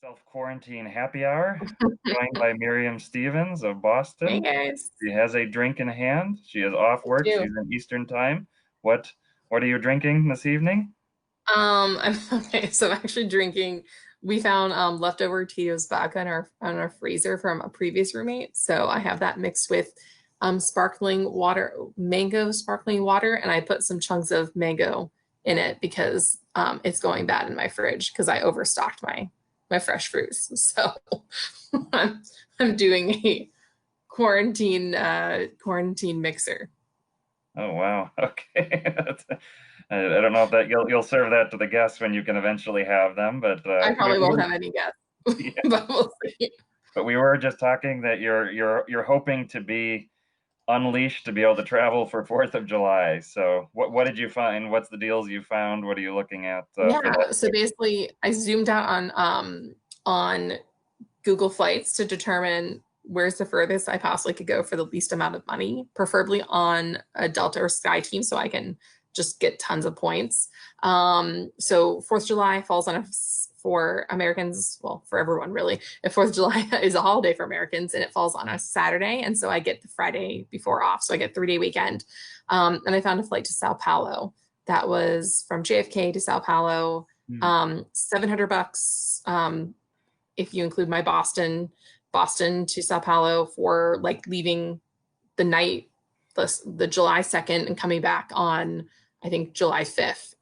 Self-quarantine happy hour, joined by Miriam Stevens of Hey Boston. guys, She has a drink in hand. She is off I work. do. She's in Eastern time. What are you drinking this evening? Okay, so I'm actually drinking. We found leftover Tito's vodka in our freezer from a previous roommate. So I have that mixed with sparkling water, mango sparkling water, and I put some chunks of mango in it because it's going bad in my fridge because I overstocked my fresh fruits. So I'm I'm doing a quarantine mixer. Oh wow. Okay. I don't know if that you'll serve that to the guests when you can eventually have them, but I we, probably we won't were have any guests, yeah, but we'll see. but we were just talking that you're hoping to be unleashed to be able to travel for 4th of July. So what did you find? What's the deals you found? What are you looking at for that Yeah, so trip? basically I zoomed out on Google Flights to determine where's the furthest I possibly could go for the least amount of money, preferably on a Delta or Sky team so I can just get tons of points. So 4th of July falls on for Americans, well, for everyone really. If 4th of July is a holiday for Americans and it falls on a Saturday, and so I get the Friday before off, so I get 3-day weekend. And I found a flight to Sao Paulo that was from JFK to Sao Paulo, Hmm. $700 if you include my Boston to Sao Paulo for like leaving the night, the July 2nd and coming back on, I think, July 5th,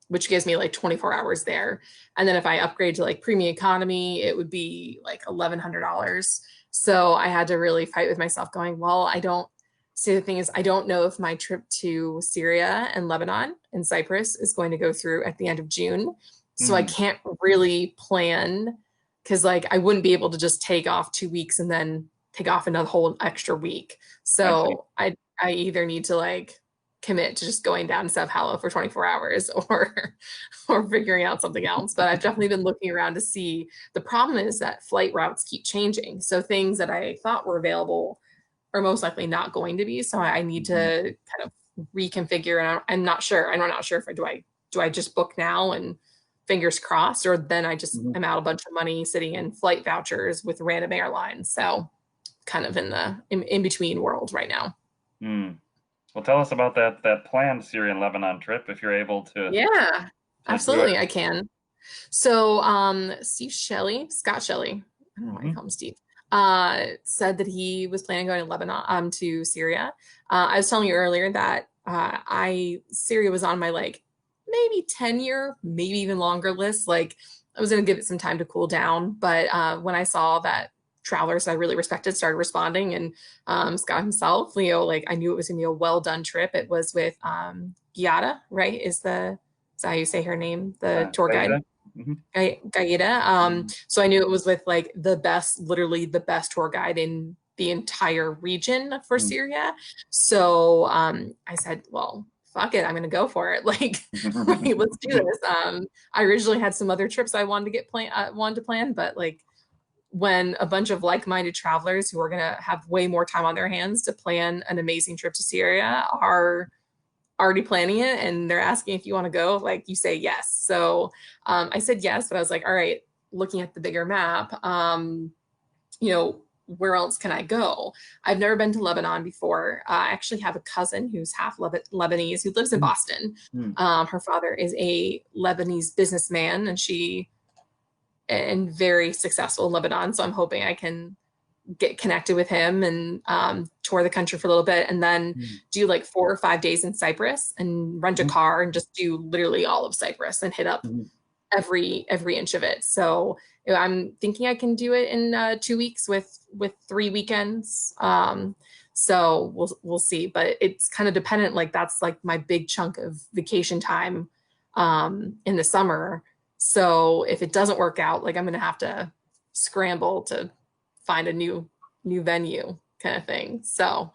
which gives me like 24 hours there. And then if I upgrade to like premium economy, it would be like $1,100. So I had to really fight with myself going, well, I don't see the thing is, I don't know if my trip to Syria and Lebanon and Cyprus is going to go through at the end of June. So I Hmm. can't really plan because like I wouldn't be able to just take off 2 weeks and then take off another whole extra week. I see. So I either need to like commit to just going down to Sao Paulo for 24 hours or figuring out something else. But I've definitely been looking around to see. The problem is that flight routes keep changing. So things that I thought were available are most likely not going to be. So I need Mhm. to kind of reconfigure. And I'm not sure. I'm not sure if I do I just book now and fingers crossed, or then I just Mhm. am out a bunch of money sitting in flight vouchers with random airlines. So kind of in the in between world right now. Hmm. Well, tell us about that planned Syrian Lebanon trip if you're able Yeah, to do it. absolutely, I can. So Steve Shelley, Scott Shelley, I don't know why I Hmm. call him Steve, said that he was planning on going to Lebanon, to Syria. I was telling you earlier that I Syria was on my like maybe 10-year, maybe even longer list. Like I was gonna give it some time to cool down, but when I saw that travelers I really respected started responding, and Scott himself, Leo, like I knew it was gonna be a well done trip. It was with Giada, right? Is that how you say her name? The tour guide. Saida? Hmm. Gaida. Hmm. So I knew it was with like the best, literally the best tour guide in the entire region for Syria. So I said, well, fuck it, I'm gonna go for it. Like let's do this. I originally had some other trips I wanted to plan, but like when a bunch of like-minded travelers who are gonna have way more time on their hands to plan an amazing trip to Syria are already planning it and they're asking if you want to go, like you say yes. So I said yes, but I was like, all right, looking at the bigger map, you know, where else can I go? I've never been to Lebanon before. I actually have a cousin who's half Lebanese who lives in Boston. Her father is a Lebanese businessman and very successful in Lebanon. So I'm hoping I can get connected with him and tour the country for a little bit and then do like 4 or 5 days in Cyprus and rent a car and just do literally all of Cyprus and hit up every inch of it. So I'm thinking I can do it in 2 weeks with 3 weekends. So we'll see, but it's kind of dependent. Like that's like my big chunk of vacation time in the summer. So if it doesn't work out, like I'm gonna have to scramble to find a new venue kind of thing. So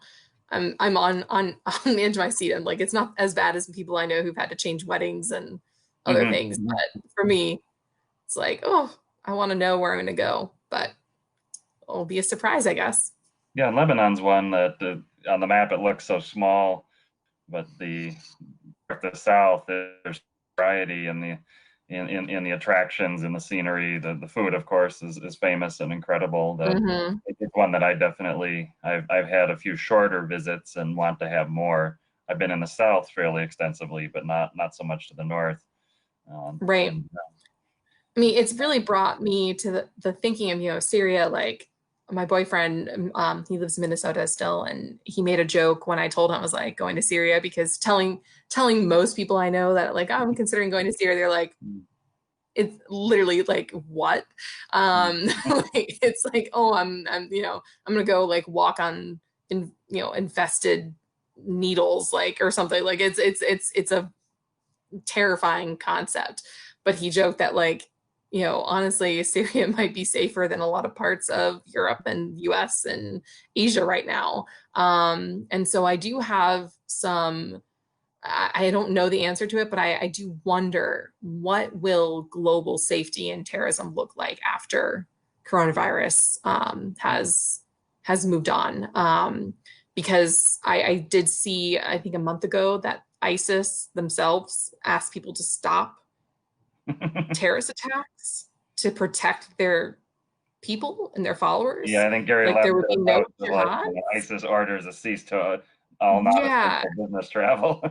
I'm on on the edge of my seat. And like it's not as bad as people I know who've had to change weddings and other Hmm. things. But for me, it's like, oh, I want to know where I'm going to go, but it'll be a surprise, I guess. Yeah, and Lebanon's one that on the map it looks so small, but the south there's variety in in the attractions and the scenery. The food, of course, is famous and incredible. That Hmm. it's one that I've had a few shorter visits and want to have more. I've been in the south fairly extensively, but not so much to the north. Right. And I mean, it's really brought me to the thinking of, Syria. Like my boyfriend, he lives in Minnesota still, and he made a joke when I told him I was like going to Syria, because telling most people I know that like, oh, I'm considering going to Syria, they're like, it's literally like what? Like, it's like, oh, I'm gonna go like walk on infested needles, like, or something. Like it's a terrifying concept. But he joked that like, honestly, Syria might be safer than a lot of parts of Europe and US and Asia right now. And so I do have some, I don't know the answer to it, but I do wonder, what will global safety and terrorism look like after coronavirus has moved on. Because I did see, I think a month ago, that ISIS themselves asked people to stop terrorist attacks to protect their people and their yeah, followers. I think Gary Like there left would it be no about to like jihad. ISIS orders a cease to all Yeah, non-essential business travel.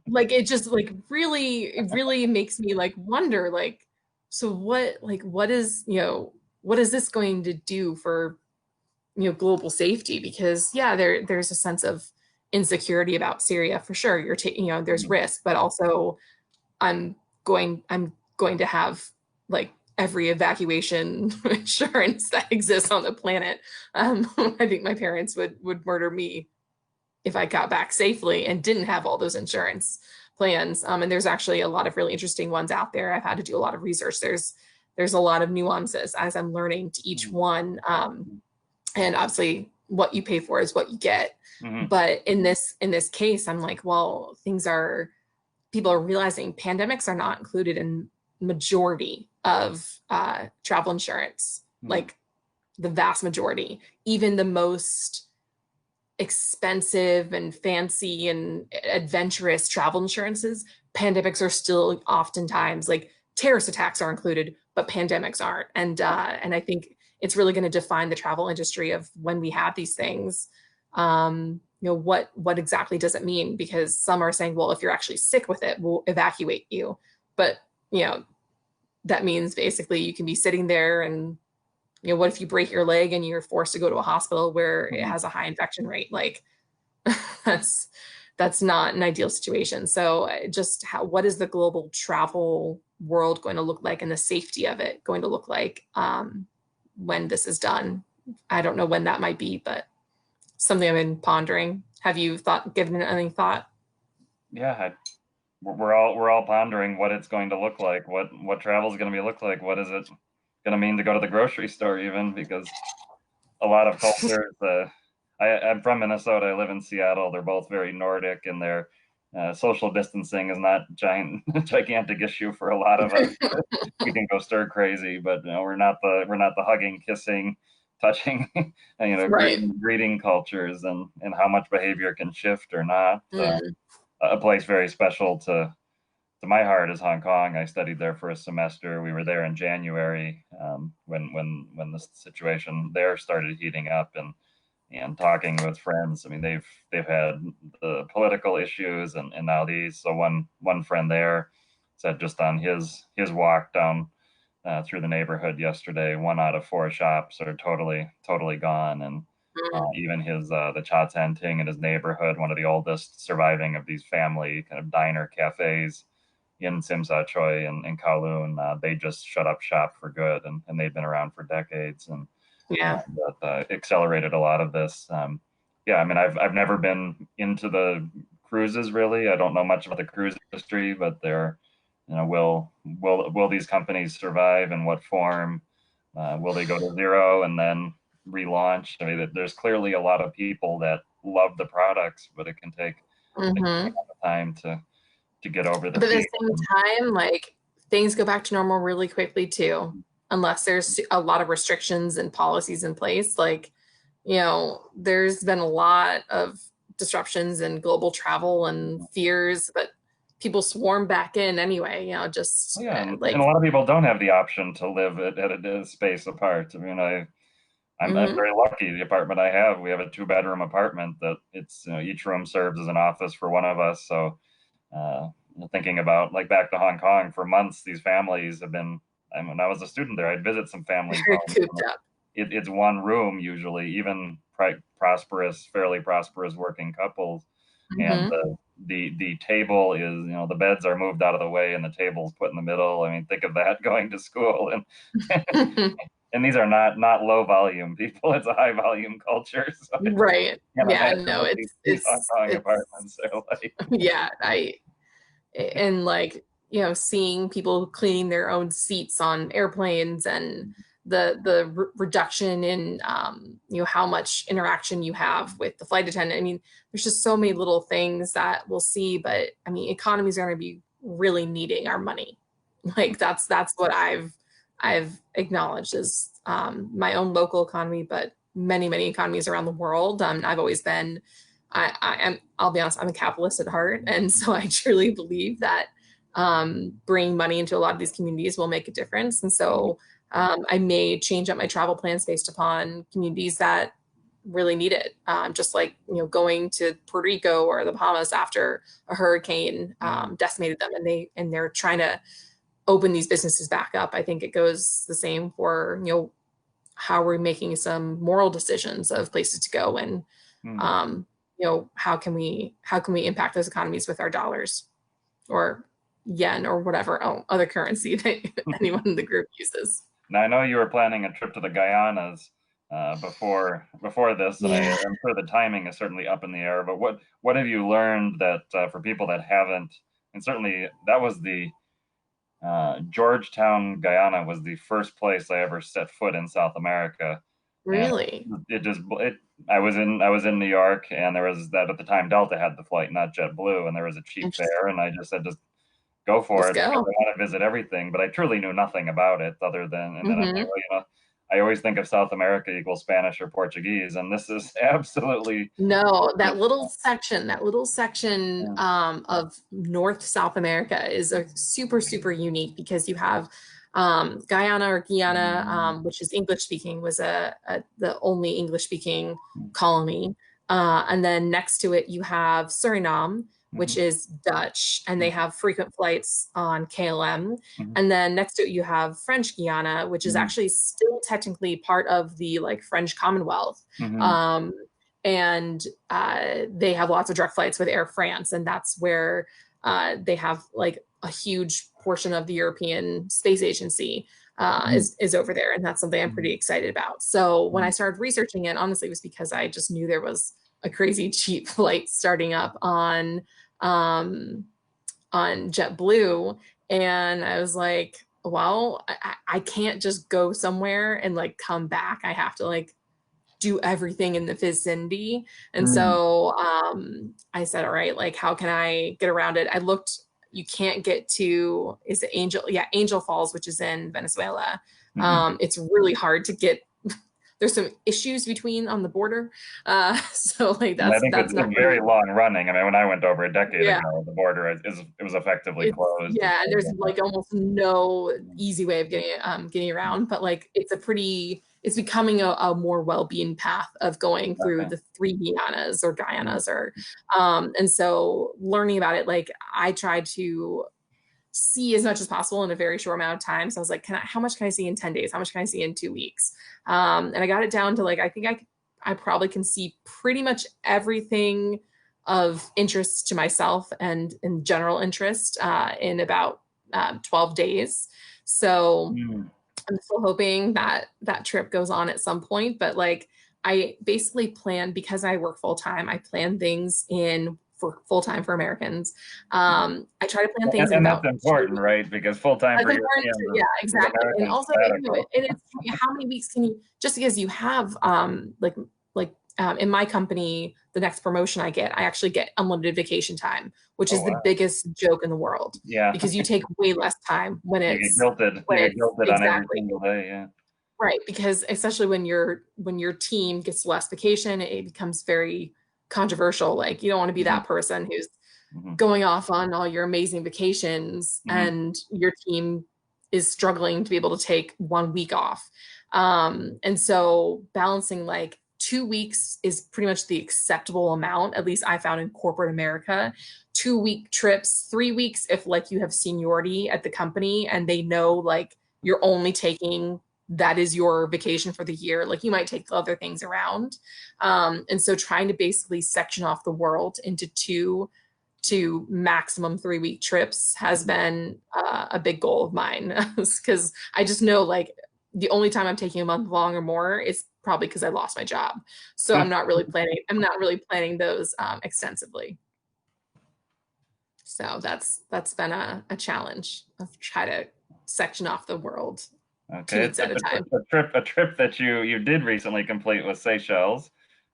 like it just like really, it really makes me like wonder, like, so what is, what is this going to do for, global safety? Because yeah, there's a sense of insecurity about Syria for sure. You're taking, there's risk, but also I'm I'm going to have like every evacuation insurance that exists on the planet. I think my parents would murder me if I got back safely and didn't have all those insurance plans. And there's actually a lot of really interesting ones out there. I've had to do a lot of research. There's a lot of nuances as I'm learning to each one. And obviously what you pay for is what you get. Mhm. But in this case, I'm like, well, people are realizing pandemics are not included in majority of travel insurance, Mhm. like the vast majority. Even the most expensive and fancy and adventurous travel insurances, pandemics are still oftentimes, like, terrorist attacks are included, but pandemics aren't. And I think it's really going to define the travel industry of when we have these things. What exactly does it mean? Because some are saying, well, if you're actually sick with it, we'll evacuate you. But you know that means basically you can be sitting there, and what if you break your leg and you're forced to go to a hospital where it Mhm. has a high infection rate? Like, that's that's not an ideal situation. So just what is the global travel world going to look like, and the safety of it going to look like, when this is done? I don't know when that might be, but something I've been pondering. Have you given it any thought? Yeah, we're all pondering what it's going to look like, what travel is going to be look like, what is it going to mean to go to the grocery store even, because a lot of cultures. I'm from Minnesota. I live in Seattle. They're both very Nordic, and their social distancing is not gigantic issue for a lot of us. We can go stir crazy, but we're not the hugging, kissing, touching, Right. greeting cultures, and how much behavior can shift or not. Mm, A place very special to my heart is Hong Kong. I studied there for a semester. We were there in January, when the situation there started heating up, and talking with friends. I mean, they've had the political issues, and now these. So one friend there said just on his walk down through the neighborhood yesterday, 1 out of 4 shops are totally gone, and mm, even his the Cha Tan Ting in his neighborhood, one of the oldest surviving of these family kind of diner cafes in Simsa Choi and Kowloon, they just shut up shop for good, and they've been around for decades, and yeah. that accelerated a lot of this. Yeah, I mean, I've never been into the cruises really. I don't know much about the cruise industry, but will these companies survive? In what form? Will they go to zero and then relaunch? I mean, there's clearly a lot of people that love the products, but it can take a Hmm. lot of time to get over the But at the fear. same time, like, things go back to normal really quickly too, unless there's a lot of restrictions and policies in place. Like, there's been a lot of disruptions in global travel and fears, but people swarm back in anyway, you know, just Yeah, and a like, lot of people don't have the option to live at a space apart. I mean, I'm mhm. very lucky. The apartment I have, we have a two-bedroom apartment that it's, each room serves as an office for one of us. So, thinking about like back to Hong Kong for months, these families have been. When I was a student there, I'd visit some families' Very homes. cooped up. It's one room usually, even prosperous, fairly prosperous working couples, and Hmm. the table is, the beds are moved out of the way and the table's put in the middle. I mean, think of that going to school, and and these are not low volume people. It's a high volume culture, so it's, Right. I can't Yeah, imagine no, what these Hong Kong it's apartments are like. yeah, and like, you know, seeing people cleaning their own seats on airplanes and the reduction in you know, how much interaction you have with the flight attendant. I mean, there's just so many little things that we'll see, but I mean, economies are going to be really needing our money. Like that's what I've acknowledged as my own local economy, but many economies around the world. I've always been I am, I'll be honest, I'm a capitalist at heart. And so I truly believe that bringing money into a lot of these communities will make a difference. And so I may change up my travel plans based upon communities that really need it. Just like, you know, going to Puerto Rico or the Bahamas after a hurricane decimated them, and they're trying to open these businesses back up. I think it goes the same for, you know, how we're making some moral decisions of places to go, and Mm. um, you know, how can we impact those economies with our dollars or yen or whatever other currency that anyone in the group uses. Now I know you were planning a trip to the Guyanas before this, and Yeah, I'm sure the timing is certainly up in the air. But what have you learned that for people that haven't, and certainly that was the Georgetown, Guyana was the first place I ever set foot in South America, and really. it just it. I was in New York, and there was that at the time Delta had the flight, not JetBlue, and there was a cheap Interesting. fare, and I just said just go for Just it because go. I want to visit everything. But I truly knew nothing about it other than, and then I'm like, Hmm. well, I always think of South America equals Spanish or Portuguese, and this is absolutely No, different. that little section Yeah. of North South America is a super unique because you have Guyana or Guyana, which is English speaking, was the only English speaking colony, and then next to it you have Suriname, which Mhm. is Dutch, and they have frequent flights on KLM. Mhm. And then next to it you have French Guiana, which is Mhm. actually still technically part of the like French Commonwealth. Mhm. Um, and they have lots of direct flights with Air France, and that's where they have like a huge portion of the European Space Agency Mhm. is over there, and that's something I'm Mhm. pretty excited about. So when I Mhm. started researching it, honestly, it was because I just knew there was a crazy cheap flight starting up um, on JetBlue, and I was like, well, I can't just go somewhere and like come back. I have to like do everything in the vicinity. And Mhm. so I said, all right, like, how can I get around it? I looked, you can't get to, is it Angel? Yeah, Angel Falls, which is in Venezuela. Mhm. It's really hard to get. There's some issues between on the border. So like And I think that's not it's gonna very be, long running. I mean, when I went over a decade yeah. ago, the border is it was effectively It's closed as yeah, and far as there's I like almost no easy way of getting know. around, but like it's becoming a more well-being path of going through Okay. the three Guianas or Mhm. Guyanas or and so learning about it, like I tried to see as much as possible in a very short amount of time. So I was like, how much can I see in 10 days? How much can I see in 2 weeks? And I got it down to like, I think I probably can see pretty much everything of interest to myself and in general interest in about 12 days. So Mhm. I'm still hoping that that trip goes on at some point, but like I basically plan because I work full time, I plan things in for full time for Americans. I try to plan things in And that's about two important, right? Because full time that's for important Europeans too. Yeah, is exactly. And American also, sabbatical. and it's how many weeks can you just because you have in my company, the next promotion I get, I actually get unlimited vacation time, which Oh is the wow. biggest joke in the world Yeah. because you take way less time You get guilted. when You get it's guilted on every exactly single day. Yeah. right, because especially when your team gets less vacation, it becomes very controversial. Like you don't want to be Mhm. that person who's Mhm. going off on all your amazing vacations Mhm. and your team is struggling to be able to take 1 week off. And so balancing like 2 weeks is pretty much the acceptable amount, at least I found in corporate America. 2 week trips, 3 weeks if like you have seniority at the company and they know like you're only taking that is your vacation for the year. Like you might take other things around. And so trying to basically section off the world into 2 to maximum 3 week trips has been a big goal of mine because I just know like the only time I'm taking a month long or more is probably because I lost my job. So I'm not really planning those extensively. So that's been a challenge of try to section off the world two Okay, weeks at a time. a trip that you did recently complete was Seychelles.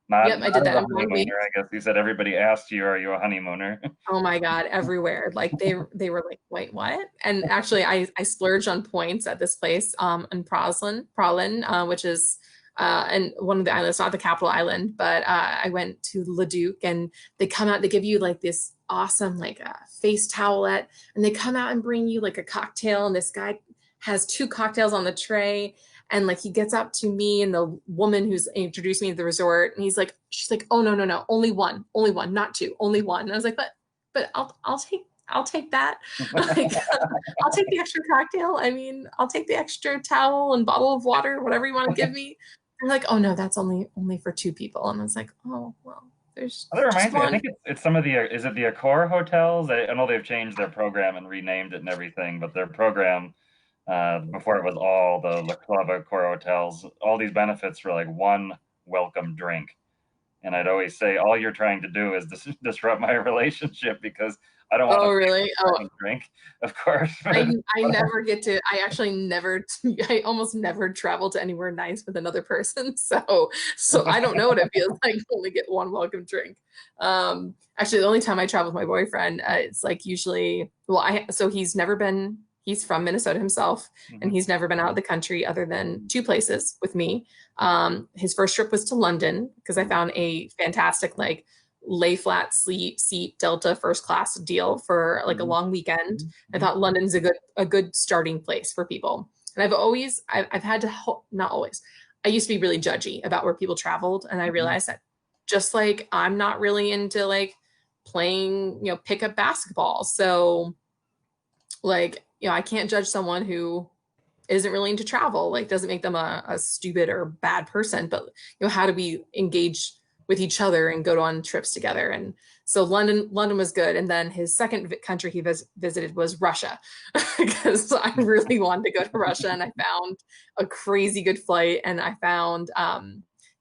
Yep, I Not did as that a in honeymooner, I guess you said everybody asked you, "Are you a honeymooner?" Oh my God, everywhere. Like they were like, wait, what? And actually I splurged on points at this place in Praslin, which is and one of the islands, not the capital island, but I went to Leduc and they come out, they give you like this awesome like face towelette and they come out and bring you like a cocktail and this guy has 2 cocktails on the tray and like he gets up to me and the woman who's introduced me to the resort and she's like, oh no, no, no, only one, not two, only one. And I was like, but I'll take that. Like, I'll take the extra cocktail. I mean, I'll take the extra towel and bottle of water, whatever you want to give me. They're like, oh no, that's only for 2 people. And I was like, oh well, there's Well, that just reminds me, I one. think it's some of the, is it the Accor hotels? I know they've changed their program and renamed it and everything, but their program, before it was all the La Club Accor hotels, all these benefits for like one welcome drink. And I'd always say, all you're trying to do is disrupt my relationship because I don't want to Oh pay really? for Oh, any drink, of course. I But I never get to. I actually never. I almost never travel to anywhere nice with another person. So I don't know what it feels like to only get one welcome drink. Actually, the only time I travel with my boyfriend, it's like usually. Well, I so he's never been. He's from Minnesota himself, and Mhm. he's never been out of the country other than 2 places with me. His first trip was to London because I found a fantastic like lay flat sleep seat Delta first class deal for like a Mhm. long weekend. I Mhm. thought London's a good starting place for people. And I've had to not always. I used to be really judgy about where people traveled, and I Mhm. realized that just like I'm not really into like playing, pickup basketball. So like, I can't judge someone who isn't really into travel. Like doesn't make them a stupid or bad person, but how do we engage with each other and go on trips together? And so London was good. And then his second country he visited was Russia because I really wanted to go to Russia and I found a crazy good flight and I found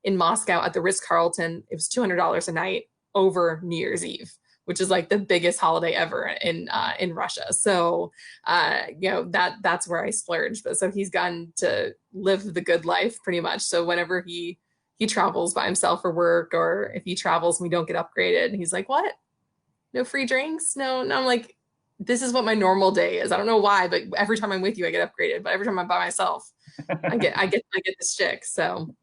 in Moscow at the Ritz-Carlton, it was $200 a night over New Year's Eve, which is like the biggest holiday ever in Russia. So that's where I splurged. But so he's gotten to live the good life pretty much. So whenever he travels by himself for work, or if he travels and we don't get upgraded, he's like, "What? No free drinks? No, no." I'm like, "This is what my normal day is. I don't know why, but every time I'm with you, I get upgraded. But every time I'm by myself, I get this chick." So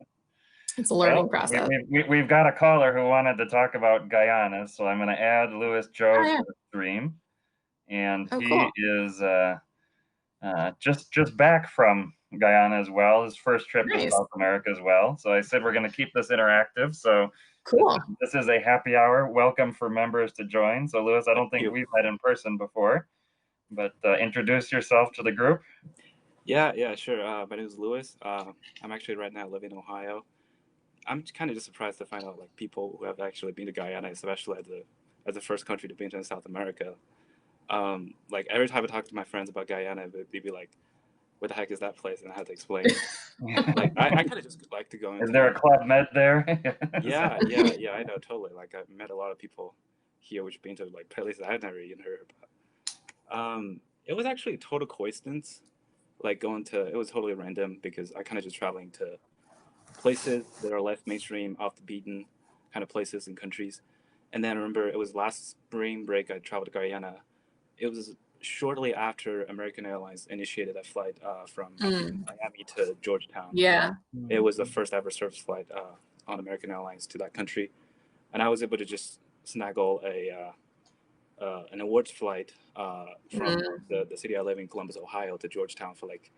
it's a Well, learning process. we've got a caller who wanted to talk about Guyana, so I'm going to add Louis Joe Oh to yeah. the stream, and Oh he cool. is just back from Guyana as well. His first trip to Nice. South America as well. So I said we're going to keep this interactive. So Cool. this is a happy hour. Welcome for members to join. So Louis, I don't think You. we've met in person before, but introduce yourself to the group. Yeah, sure. My name is Lewis. I'm actually right now living in Ohio. I'm kind of just surprised to find out like people who have actually been to Guyana, especially as the first country to be in South America. Like every time I talk to my friends about Guyana, they'd be like, "What the heck is that place?" And I had to explain. Like I kind of just like to go Is into there like, a Club Med there? yeah, I know totally. Like I met a lot of people here which been to like places I've never even heard about. It was actually a total coincidence. Like going to it was totally random because I kind of just traveling to places that are less mainstream, off the beaten kind of places and countries. And then I remember it was last spring break I traveled to Guyana. It was shortly after American Airlines initiated that flight from Mm, Miami to Georgetown. yeah. It was the first ever service flight on American Airlines to that country, and I was able to just snaggle an awards flight from Mm. the city I live in, Columbus, Ohio, to Georgetown for like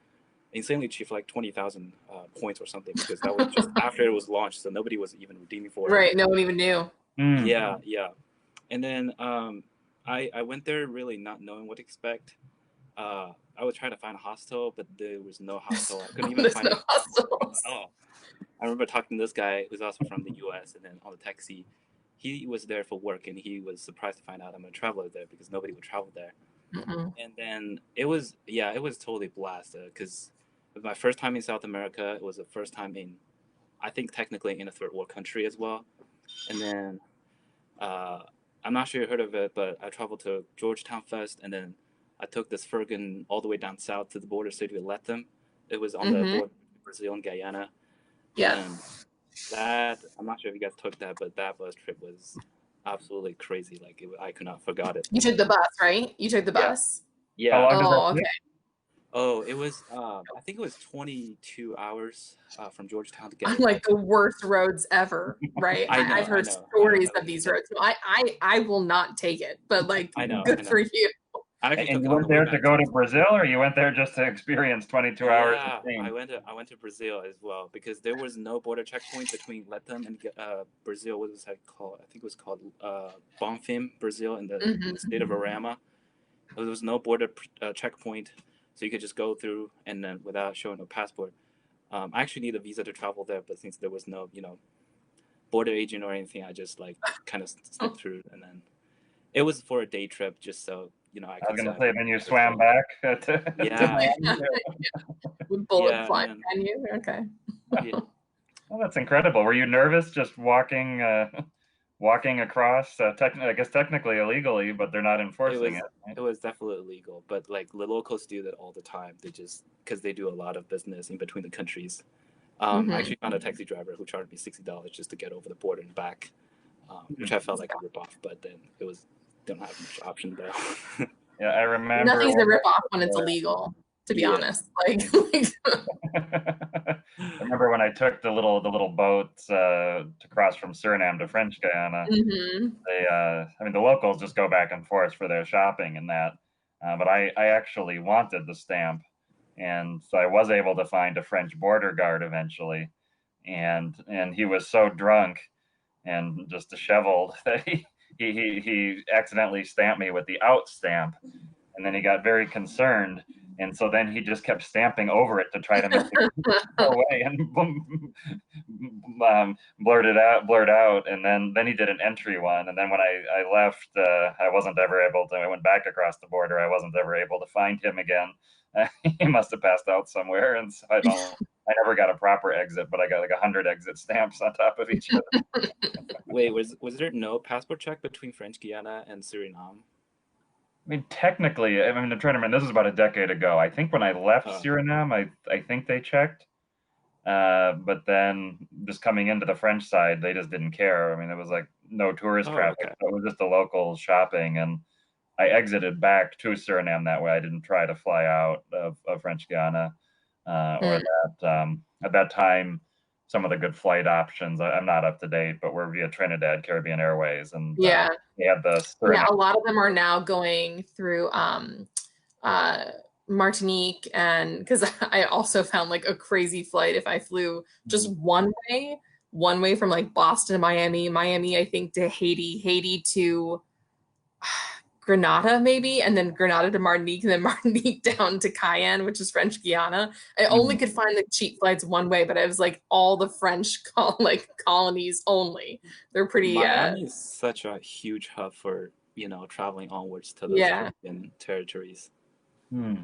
insanely cheap, for like 20,000 points or something, because that was just after it was launched, so nobody was even redeeming for it. Right, no one even knew. Yeah, yeah. And then I went there really not knowing what to expect. I was trying to find a hostel, but there was no hostel. I couldn't even There's find no it. hostels. Oh, I remember talking to this guy who's also from the U.S. and then on the taxi, he was there for work and he was surprised to find out I'm a traveler there because nobody would travel there. Mm-mm. And then it was totally blast because it was my first time in South America. It was the first time in, I think technically in a third world country as well. And then uh, I'm not sure you heard of it, but I traveled to Georgetown Fest, and then I took this Fergan all the way down south to the border city of Lethem. It was on the Mm-hmm. border of Brazil and Guyana, Yeah. and that I'm not sure if you guys took that, but that bus trip was absolutely crazy. Like I could not forget it. You took the bus, right? You took the Yeah, bus? yeah. How long does that Oh, take? okay. Oh, it was. I think it was 22 hours from Georgetown to I'm Guyana. like the worst roads ever, right? I know, I've heard I know. stories of these roads. So I will not take it, but like I know, good for you. I actually And took you it on went the way there to back go too. to Brazil, or you went there just to experience 22 hours of Yeah, steam? I went to Brazil as well because there was no border checkpoint between Lethem and Brazil. What was that called? I think it was called Bonfim, Brazil, in the Mm-hmm. state of Arama. There was no border checkpoint, so you could just go through and then without showing a passport. I actually need a visa to travel there, but since there was no border agent or anything, I just like kind of slipped through, and then it was for a day trip, just so I I was could say going to I've say, been then you to Brazil. swam back to Yeah, Miami. With bullet yeah, flying and on you. Okay. yeah. Well, that's incredible. Were you nervous just walking walking across? I guess technically illegally, but they're not It enforcing was it. Right? it was definitely illegal, but like the locals do that all the time. They just because they do a lot of business in between the countries. I Mm-hmm. actually found a taxi driver who charged me $60 just to get over the border and back, which Hmm. I felt like a ripoff. But then it was don't have much option though. Yeah, I remember Nothing's a when ripoff when it's illegal, to be Yeah. honest. Like, I remember when I took the little boats to cross from Suriname to French Guiana. mm-hmm. I mean, the locals just go back and forth for their shopping and that. But I actually wanted the stamp, and so I was able to find a French border guard eventually, and he was so drunk and just disheveled that he accidentally stamped me with the out stamp, and then he got very concerned, and so then he just kept stamping over it to try to make it go away, and boom, blurt out, and then he did an entry one, and then when I left, I wasn't ever able to. I went back across the border. I wasn't ever able to find him again. He must have passed out somewhere, and so I never got a proper exit, but I got like 100 exit stamps on top of each other. Wait, was there no passport check between French Guiana and Suriname? I mean, technically, I mean, I'm trying to remember. This was about a decade ago. I think when I left Oh, Suriname, I think they checked. But then just coming into the French side, they just didn't care. I mean, it was like no tourist oh, traffic. okay. So it was just the local shopping. And I exited back to Suriname that way. I didn't try to fly out of French Guiana or Mm. that. At that time, some of the good flight options, I'm not up to date, but were via Trinidad Caribbean Airways. And Yeah. they had the Yeah, Suriname. a lot of them are now going through uh Martinique, and because I also found like a crazy flight if I flew just one way from like Boston to Miami, Miami I think to Haiti, Haiti to Grenada maybe, and then Grenada to Martinique, and then Martinique down to Cayenne, which is French Guiana. I only could find the cheap flights one way, but it was like all the French colonies only. They're pretty Miami is such a huge hub for traveling onwards to those yeah. Caribbean territories. Hmm.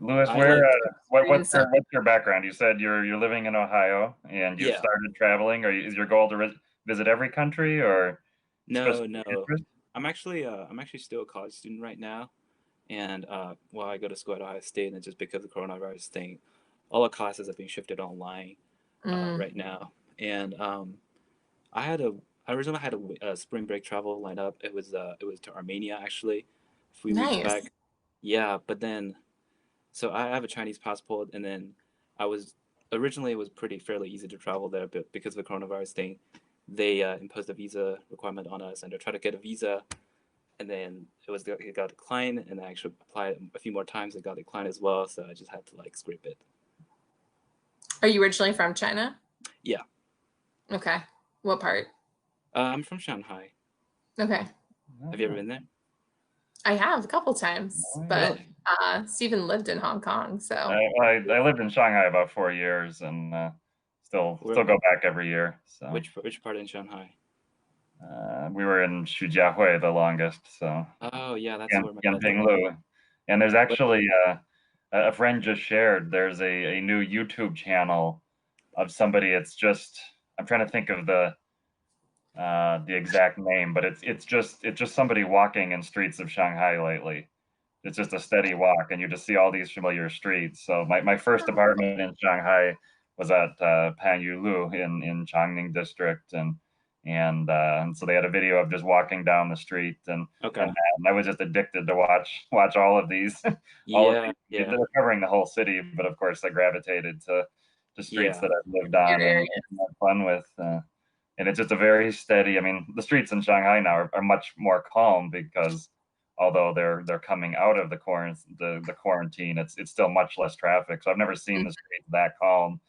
Louis, I where like what's Experience some. what's your background? You said you're living in Ohio and you've yeah. started traveling. Or is your goal to visit every country or No, specific no. interest? I'm actually still a college student right now, and well, I go to school at Ohio State, and just because of the coronavirus thing, all the classes have been shifted online Mm, right now. And I had a I originally had a spring break travel lined up. It was to Armenia actually, a few weeks nice. back. Yeah, but then so I have a Chinese passport, and then I was originally it was pretty fairly easy to travel there, but because of the coronavirus thing, they imposed a visa requirement on us, and I tried to get a visa, and then it got declined, and I actually applied a few more times. It got declined as well, so I just had to like scrape it. Are you originally from China? Yeah. Okay. What part? I'm from Shanghai. Okay. Have you ever been there? I have a couple times, but Really? Stephen lived in Hong Kong, so I lived in Shanghai about 4 years, and still go back every year. So which part in Shanghai? we were in Shijiahui the longest. So Oh yeah, that's where my dad's Yanping from. Lu, and there's actually a friend just shared. There's a new YouTube channel of somebody. It's just I'm trying to think of the exact name, but it's just somebody walking in streets of Shanghai lately. It's just a steady walk, and you just see all these familiar streets. So my first apartment in Shanghai was at Panyulu in Changning district, and so they had a video of just walking down the street, and I was just addicted to watch all of these. They're covering the whole city, but of course I gravitated to streets that I've lived on and had fun with. And it's just a very steady. I mean, the streets in Shanghai now are much more calm because although they're coming out of the quarantine, it's still much less traffic. So I've never seen the streets that calm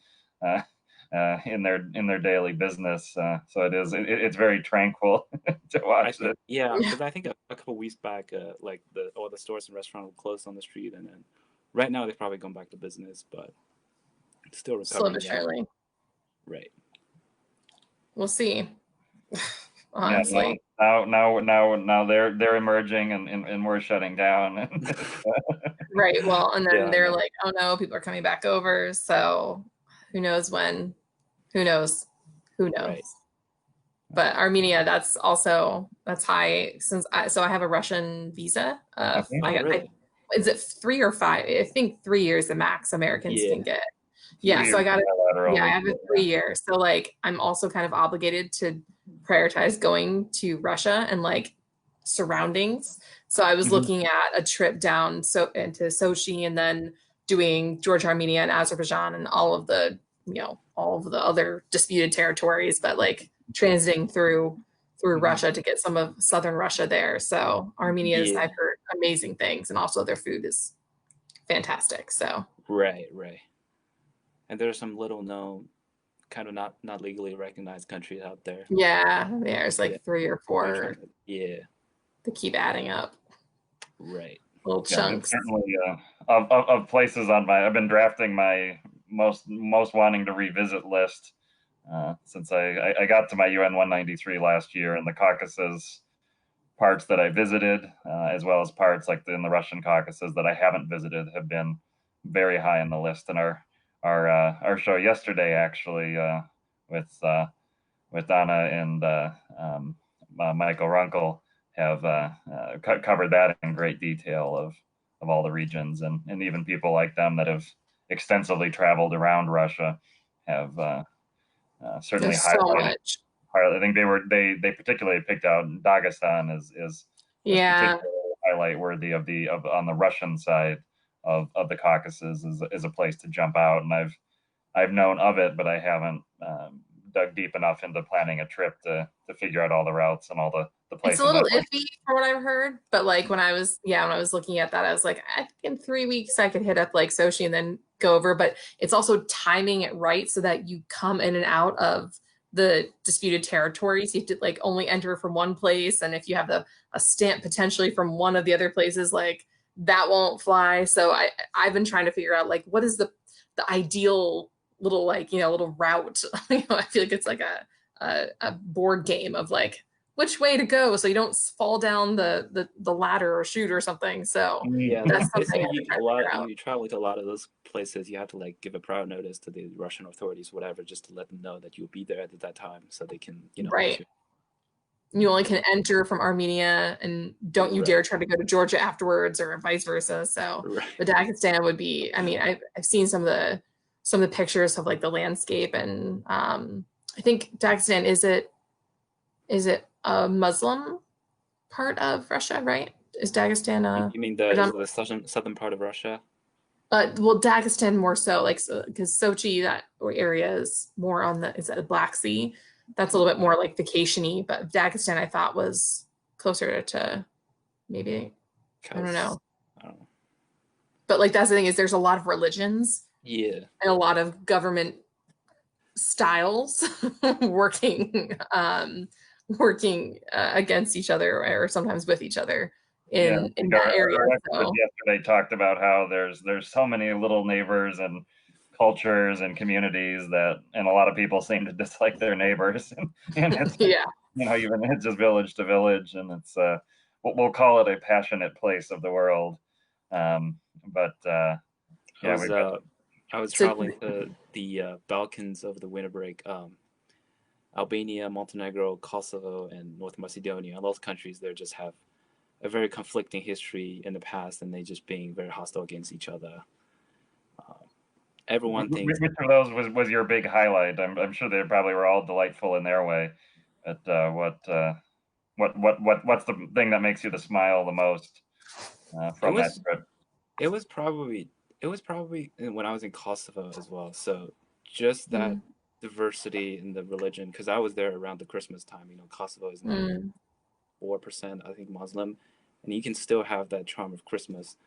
in their daily business. So it's very tranquil to watch it. Yeah, because I think a couple weeks back, like all the stores and restaurants were closed on the street, and then right now they've probably gone back to business, but it's still recovering. Slow but surely. Right. We'll see. Honestly. Yeah, now they're emerging and we're shutting down. Right. Well, and then they're like, oh no, people are coming back over. So who knows when? Who knows? Right. But Armenia, that's high since I have a Russian visa. Is it 3 or 5? I think 3 years the max Americans can get. Yeah, so I got it. Yeah, I have a 3 year. So like I'm also kind of obligated to prioritize going to Russia and like surroundings. So I was looking at a trip down into Sochi and then doing Georgia, Armenia, and Azerbaijan and all of the other disputed territories, but like transiting through Russia to get some of southern Russia there. So Armenia's I've heard amazing things, and also their food is fantastic. So right. And there's some little known, kind of not legally recognized countries out there. Yeah, there's like 3 or 4. They keep adding up. Right. Little chunks. Certainly, of places on I've been drafting my most wanting to revisit list since I got to my UN 193 last year, and the Caucasus parts that I visited, as well as parts like in the Russian Caucasus that I haven't visited, have been very high on the list. And our show yesterday actually with Anna and Michael Runkle have covered that in great detail of all the regions, and even people like them that have extensively traveled around Russia have certainly highlighted. I think they particularly picked out Dagestan as particularly highlight worthy on the Russian side of the Caucasus is a place to jump out, and I've known of it, but I haven't dug deep enough into planning a trip to figure out all the routes and all the places. It's a little iffy from what I've heard, but like when I was looking at that, I was like, I think in 3 weeks I could hit up like Sochi and then go over, but it's also timing it right so that you come in and out of the disputed territories. You have to like only enter from one place, and if you have a stamp potentially from one of the other places, like that won't fly. So I've been trying to figure out like what is the ideal little little route. I feel like it's like a board game of like which way to go so you don't fall down the ladder or chute or something. So that's something you travel to a lot of those places, you have to like give a prior notice to the Russian authorities, whatever, just to let them know that you'll be there at that time so they can right. You only can enter from Armenia, and don't you dare try to go to Georgia afterwards, or vice versa. So the Dagestan would be. I mean, I've seen some of the pictures of like the landscape, and I think Dagestan is it a Muslim part of Russia, right? Is Dagestan you mean the southern part of Russia? Well, Dagestan more so, like because Sochi, that area is more on the Black Sea. that's a little bit more like vacation-y, but Dagestan I thought was closer to maybe, I don't know. I don't know. But like that's the thing is there's a lot of religions Yeah. and a lot of government styles working against each other or sometimes with each other in that area. Our expert yesterday talked about how there's so many little neighbors and cultures and communities and a lot of people seem to dislike their neighbors, and it's even it's just village to village, and it's we'll call it a passionate place of the world. I was traveling to the Balkans over the winter break. Albania, Montenegro, Kosovo, and North Macedonia. All those countries there just have a very conflicting history in the past, and they just being very hostile against each other. Everyone thinks. Which of those was your big highlight? I'm sure they probably were all delightful in their way. But what's the thing that makes you smile the most from that trip? It was probably when I was in Kosovo as well. So just that diversity in the religion, because I was there around the Christmas time. Kosovo is 4%, I think, Muslim, and you can still have that charm of Christmas,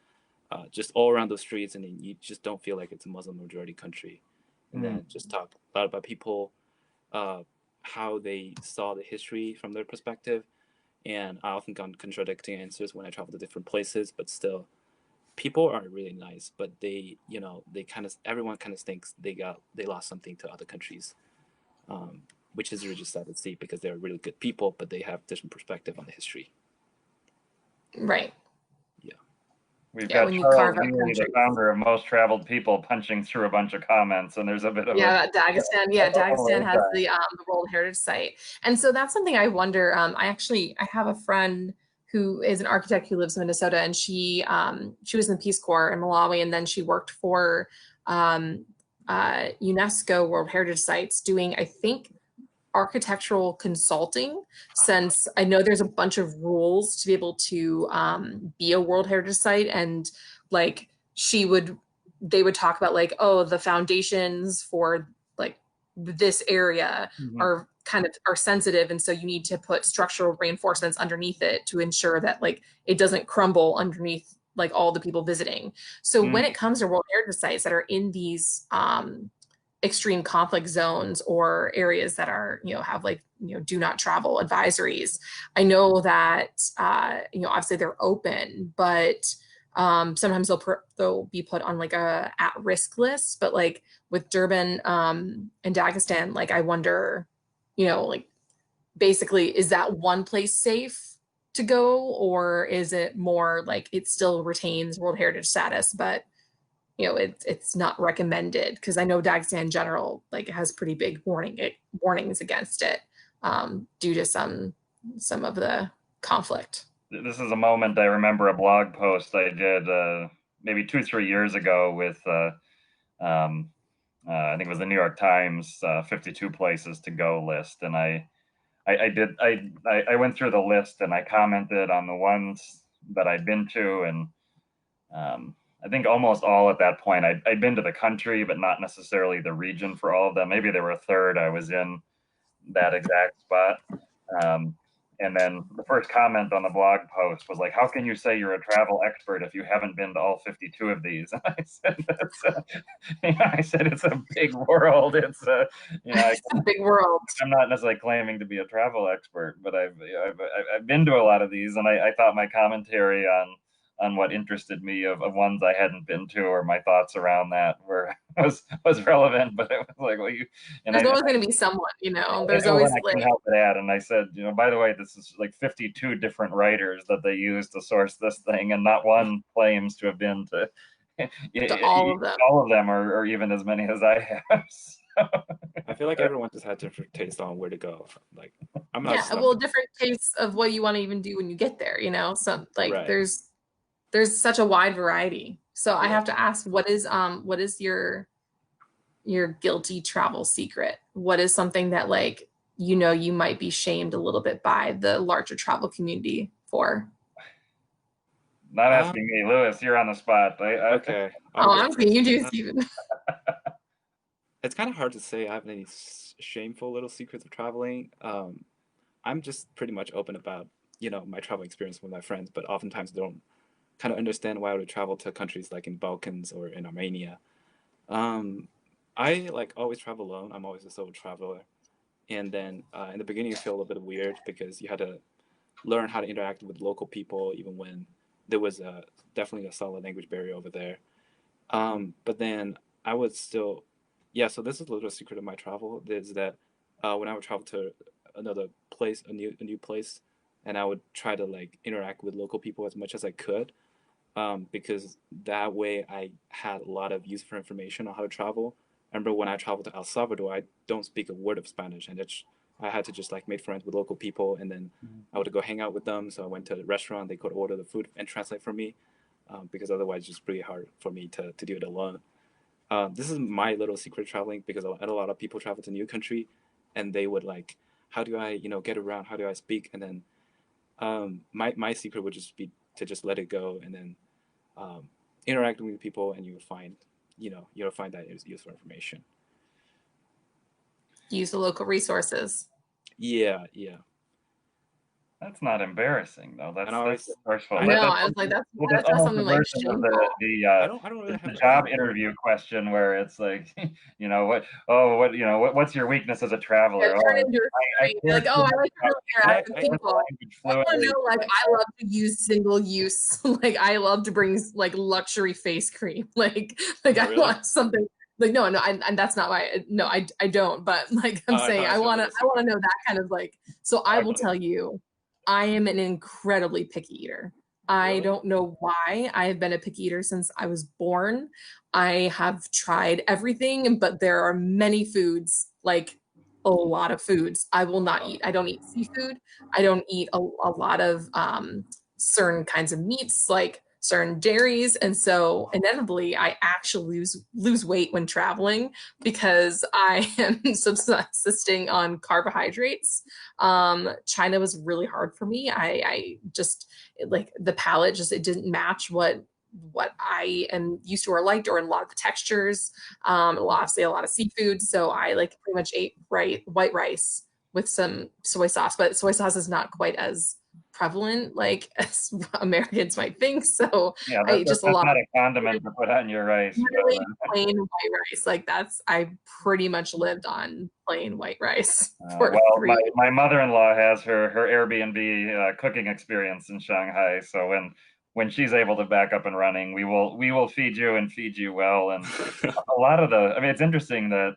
just all around the streets, and you just don't feel like it's a Muslim majority country. And then just talk a lot about people, how they saw the history from their perspective, and I often got contradicting answers when I travel to different places, but still. People are really nice, but everyone kind of thinks they lost something to other countries, which is really just sad to see because they're really good people, but they have different perspective on the history. Right. Yeah. We've got Charles Lee, the founder of Most Traveled People, punching through a bunch of comments, and there's a bit of Dagestan. Yeah, Dagestan has the World Heritage Site, and so that's something I wonder. I have a friend who is an architect who lives in Minnesota, and she was in the Peace Corps in Malawi, and then she worked for UNESCO World Heritage Sites doing, I think, architectural consulting, since I know there's a bunch of rules to be able to be a World Heritage Site, and like they would talk about like, oh, the foundations for like this area are sensitive, and so you need to put structural reinforcements underneath it to ensure that like it doesn't crumble underneath like all the people visiting. So when it comes to World Heritage Sites that are in these extreme conflict zones or areas that are have like do not travel advisories, I know that obviously they're open, but sometimes they'll be put on like a at-risk list. But like with Durban and Dagestan, like I wonder, like basically, is that one place safe to go, or is it more like it still retains World Heritage status, but it's not recommended? Because I know Dagestan in general like has pretty big warnings against it due to some of the conflict. This is a moment I remember a blog post I did maybe 2-3 years ago with I think it was the New York Times 52 places to go list, and I went through the list and I commented on the ones that I'd been to, and I think almost all at that point I'd been to the country, but not necessarily the region for all of them. Maybe there were a third I was in that exact spot. And then the first comment on the blog post was like, how can you say you're a travel expert if you haven't been to all 52 of these? And I said, it's a big world. It's it's a big world. I'm not necessarily claiming to be a travel expert, but I've been to a lot of these, and I thought my commentary on what interested me of ones I hadn't been to, or my thoughts around that was relevant. But it was like, well, there's always going to be someone, there's always I couldn't help but add, and I said, by the way, this is like 52 different writers that they use to source this thing, and not one claims to have been to all of them. All of them, or even as many as I have. So. I feel like everyone just had different taste on where to go. Like, I'm not. Yeah, well, different tastes of what you want to even do when you get there. So like, there's such a wide variety. So I have to ask, what is your guilty travel secret? What is something that like you might be shamed a little bit by the larger travel community for? Not asking me, Lewis. You're on the spot. Okay. I'm asking you too, Stephen. it's kind of hard to say I have any shameful little secrets of traveling. I'm just pretty much open about, my travel experience with my friends, but oftentimes don't kind of understand why I would travel to countries like in Balkans or in Armenia. Um, I like always travel alone. I'm always a solo traveler. And then in the beginning, you feel a little bit weird because you had to learn how to interact with local people, even when there was definitely a solid language barrier over there. But then I would still, yeah. So this is a little secret of my travel is that when I would travel to another place, a new place, and I would try to like interact with local people as much as I could, because that way I had a lot of useful information on how to travel. I remember when I traveled to El Salvador, I don't speak a word of Spanish, and I had to just like make friends with local people, and then I would go hang out with them. So I went to the restaurant, they could order the food and translate for me, because otherwise it's just really hard for me to do it alone. This is my little secret traveling because a lot of people travel to new country, and they would like, how do I, get around? How do I speak? And then my secret would just be to just let it go, and then um, interacting with people, and you'll find that is useful information. Use the local resources. Yeah, yeah. That's not embarrassing though. And That's resourceful. I, No, That's I was like, that's not almost a something like version of shameful. I don't really have the a job interview question where it's like, what's your weakness as a Yeah, traveler? turn Oh, into a I story. Be like, oh, I like to really I, interact with I learn the people. language I want to fluently. know, like, I love to use single use. Like, I love to bring like luxury face cream. Like oh I really? want something. Like, no, and that's not why. No, I don't. But like, I'm Oh, I saying, thought that's your little I want to secret. know that kind of like. So I will Okay. tell you, I am an incredibly picky eater. I Really? don't know why. I have been a picky eater since I was born. I have tried everything, but there are many foods, like a lot of foods, I will not Oh, eat. I don't eat seafood. I don't eat a lot of certain kinds of meats, like certain dairies. And so inevitably, I actually lose weight when traveling because I am subsisting on carbohydrates. China was really hard for me. I just like the palate just it didn't match what I am used to or liked, or in a lot of the textures, a lot of seafood. So I like pretty much ate white rice with some soy sauce, but soy sauce is not quite as prevalent like as Americans might think. So Yeah, I ate just a that's lot not of a condiment to put on your rice. really plain white rice. Like I pretty much lived on plain white rice for Well, my, 3 weeks. my mother-in-law has her Airbnb cooking experience in Shanghai, so when she's able to back up and running, we will feed you and feed you well. And a lot of I mean, it's interesting that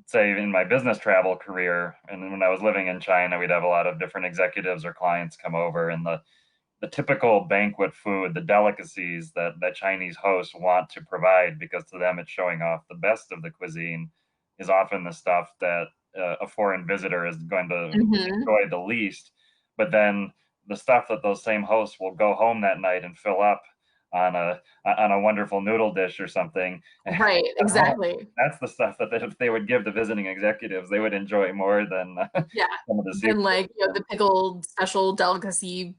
say in my business travel career, and when I was living in China, we'd have a lot of different executives or clients come over, and the typical banquet food, the delicacies that Chinese hosts want to provide because to them it's showing off the best of the cuisine is often the stuff that a foreign visitor is going to Mm-hmm. enjoy the least. But then the stuff that those same hosts will go home that night and fill up on a wonderful noodle dish or something. Right, At home, exactly. that's the stuff that if they would give the visiting executives, they would enjoy more than Yeah. some of the Then seafood. like, the pickled special delicacy,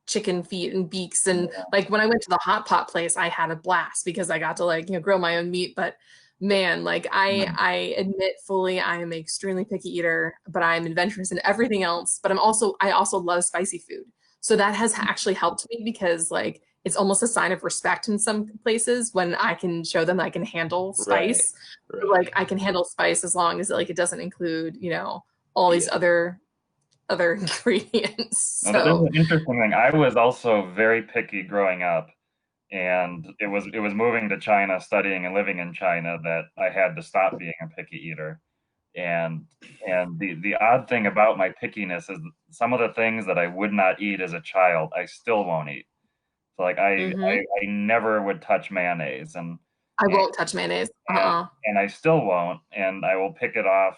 chicken feet and beaks. And like when I went to the hot pot place, I had a blast because I got to like, grill my own meat. But man, like I admit fully I am an extremely picky eater, but I'm adventurous in everything else. But I also love spicy food. So that has actually helped me because like it's almost a sign of respect in some places when I can show them I can handle right, spice. right. Like I can handle spice as long as like it doesn't include, all these Yeah. other ingredients. Now, there's So an interesting thing. I was also very picky growing up, and it was moving to China, studying and living in China that I had to stop being a picky eater. And the odd thing about my pickiness is some of the things that I would not eat as a child, I still won't eat. So like mhm. I never would touch mayonnaise, I and won't touch mayonnaise. and and I still won't, and I will pick it off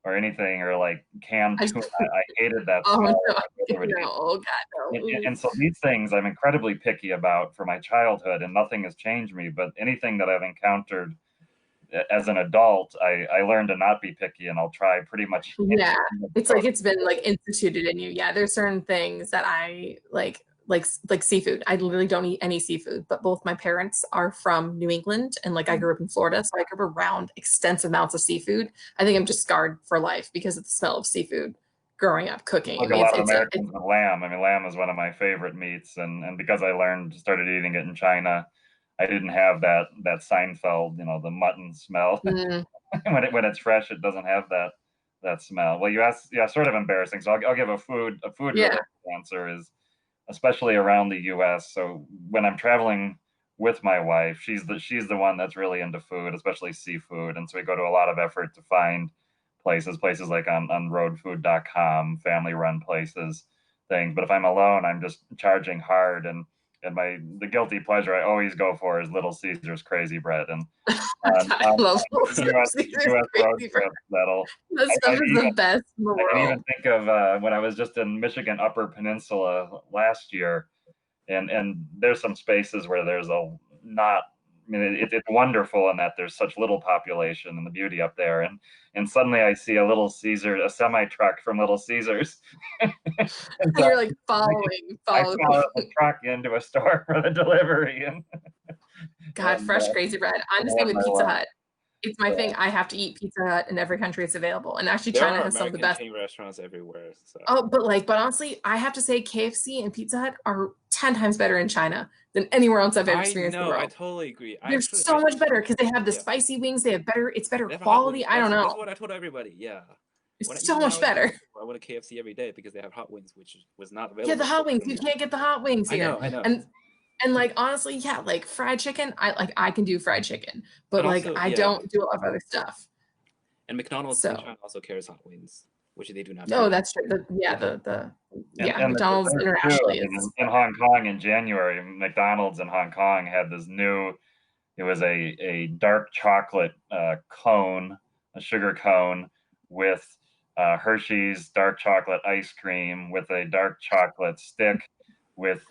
or anything or like canned I just, tuna. I hated that oh smell. no, My brother would no, eat oh god, no. and Oof. so these things I'm incredibly picky about for my childhood, and nothing has changed me. But anything that I've encountered as an adult, I learned to not be picky, and I'll try pretty much Yeah. anything It's that's like it's been like instituted in you. Yeah, there's certain things that I like like seafood. I literally don't eat any seafood, but both my parents are from New England and like I grew up in Florida, so I grew up around extensive amounts of seafood. I think I'm just scarred for life because of the smell of seafood growing up cooking. I Like a mean, lot of Americans with lamb. I mean, lamb is one of my favorite meats, and because I started eating it in China, I didn't have that Seinfeld, the mutton smell. mm, When it's fresh, it doesn't have that smell. Well, you asked, yeah, sort of embarrassing. So I'll give a food yeah. related answer is, especially around the U.S. So when I'm traveling with my wife, she's the one that's really into food, especially seafood, and so we go to a lot of effort to find places like on roadfood.com, family run places, things. But if I'm alone, I'm just charging hard, and the guilty pleasure I always go for is Little Caesar's Crazy Bread, and I love US road trip that stuff is the best in the I can even world. think of when I was just in Michigan Upper Peninsula last year, and there's some spaces where there's not. I mean, it's wonderful in that there's such little population and the beauty up there, and suddenly I see a semi truck from Little Caesars, and And so you're like I following. follow the truck into a store for the delivery, God, and fresh crazy bread. I'm the same with my Pizza wife. Hut. It's my Yeah. thing. I have to eat Pizza Hut in every country it's available. And actually, There China are has some of the American best. chain restaurants everywhere. So Oh, but honestly, I have to say KFC and Pizza Hut are 10 times better in China than anywhere else I've ever I experienced in the know, I world. totally agree. They're so much better because they have the yeah, spicy wings. They have it's better they have hot wings. quality. I don't That's know. what I told everybody. Yeah, It's so even when I much was in high better. school, I went to KFC every day because they have hot wings, which was not Yeah, the available hot for wings. You here. can't get the hot wings I here. know, I know. And like honestly, yeah, like fried chicken, I can do fried chicken, but And like also, I yeah, don't do a lot of other stuff. and McDonald's in So China also carries hot wings, which they do not no, carry. that's true. Yeah, And the McDonald's dessert too. I internationally mean, is in Hong Kong in January, McDonald's in Hong Kong had this new. It was a dark chocolate cone, a sugar cone with Hershey's dark chocolate ice cream with a dark chocolate stick with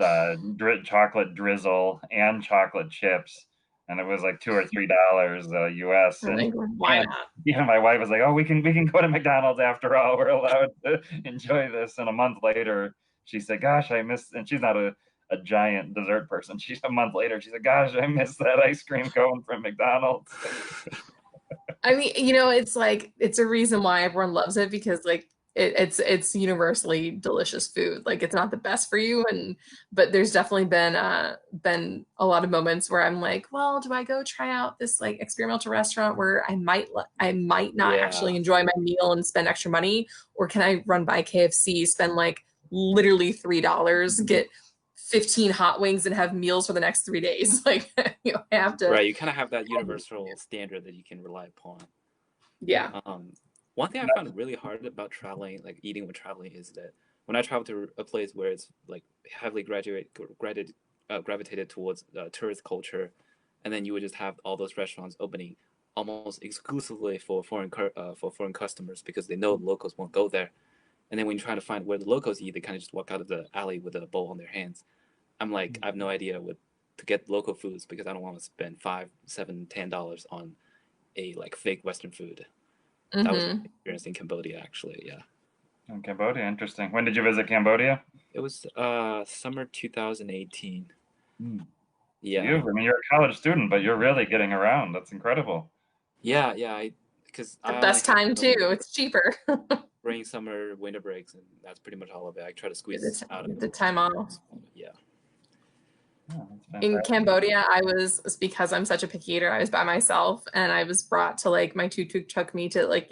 chocolate drizzle and chocolate chips, and it was like $2 or $3 US. I And think why yeah, not? even my wife was like, "Oh, we can go to McDonald's after all. We're allowed to enjoy this." And a month later, she said, "Gosh, I miss." And she's not a giant dessert person. She's a month later. She said, "Gosh, I miss that ice cream cone from McDonald's." I mean, it's like it's a reason why everyone loves it because like it's universally delicious food. Like it's not the best for you, but there's definitely been a lot of moments where I'm like, well, do I go try out this like experimental restaurant where I might not yeah, actually enjoy my meal and spend extra money, or can I run by KFC, spend like literally $3, get 15 hot wings and have meals for the next 3 days? Like you have to. right. You kind of have that universal standard that you can rely upon. Yeah. One thing I found really hard about traveling, like eating when traveling, is that when I travel to a place where it's like heavily gravitated towards tourist culture, and then you would just have all those restaurants opening almost exclusively for foreign customers because they know locals won't go there. And then when you're trying to find where the locals eat, they kind of just walk out of the alley with a bowl on their hands. I'm like, I have no idea what to get local foods because I don't want to spend $5, $7, $10 on a like fake Western food. That was my experience in Cambodia, actually. Yeah, In Cambodia, interesting. When did you visit Cambodia? it was summer 2018. Hmm. Yeah, I mean, you're a college student, but you're really getting around. That's incredible. yeah. Because The I only best had time too. It's cheaper. spring, summer, winter breaks, and that's pretty much all of it. I try to squeeze out of The time off. Yeah. Oh, that's In fantastic. Cambodia, because I'm such a picky eater, I was by myself and I was brought to like my tuk-tuk took me to like,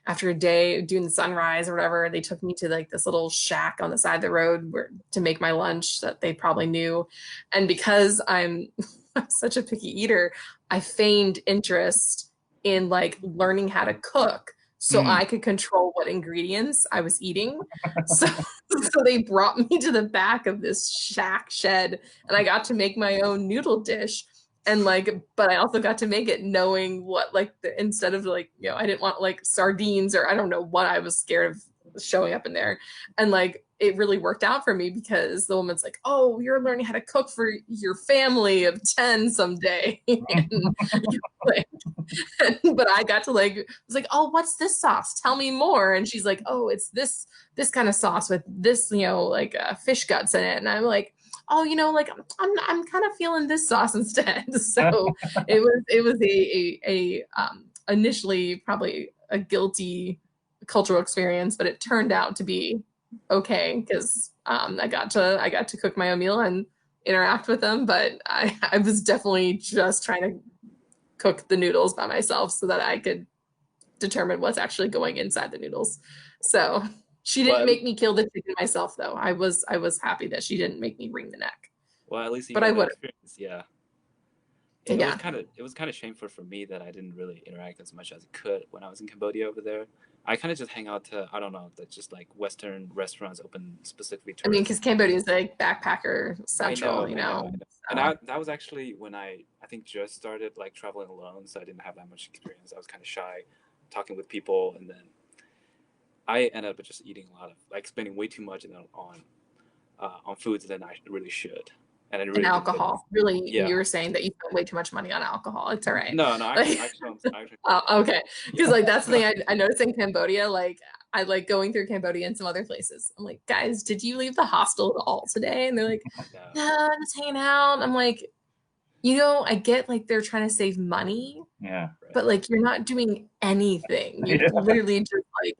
after a day doing the sunrise or whatever, they took me to like this little shack on the side of the road to make my lunch that they probably knew. And because I'm such a picky eater, I feigned interest in like learning how to cook so I could control what ingredients I was eating. So they brought me to the back of this shack shed and I got to make my own noodle dish. And like, but I also got to make it knowing what, like, instead of like, I didn't want like sardines or I don't know what I was scared of showing up in there. And like, it really worked out for me because the woman's like, oh, you're learning how to cook for your family of 10 someday. And, like, but I got to like, was like, oh, what's this sauce? Tell me more. And she's like, oh, it's this kind of sauce with this, like fish guts in it. And I'm like, oh, like I'm kind of feeling this sauce instead. So it was a initially probably a guilty cultural experience, but it turned out to be okay because I got to cook my own meal and interact with them. But I was definitely just trying to cook the noodles by myself so that I could determine what's actually going inside the noodles. So she didn't make me kill the chicken myself, though. I was happy that she didn't make me wring the neck. Well, at least you but got I that would. experience. Yeah. Yeah. It was kind of shameful for me that I didn't really interact as much as I could when I was in Cambodia over there. I kind of just hang out to, I don't know, that's just like Western restaurants open specifically I mean, tourists. because Cambodia is like backpacker central, I know. So. And that was actually when I think just started like traveling alone, so I didn't have that much experience. I was kind of shy talking with people, and then I ended up just eating a lot of, like, spending way too much on foods than I really should. And I really And didn't alcohol. Really, Yeah. you were saying that you spent way too much money on alcohol. It's all right. No, Like, actually. oh, okay. Because like that's the thing I noticed in Cambodia. Like I like going through Cambodia and some other places. I'm like, guys, did you leave the hostel at all today? And they're like, No. no, I'm just hanging out. I'm like, I get like they're trying to save money, Yeah. but like you're not doing anything. You're Yeah. literally just like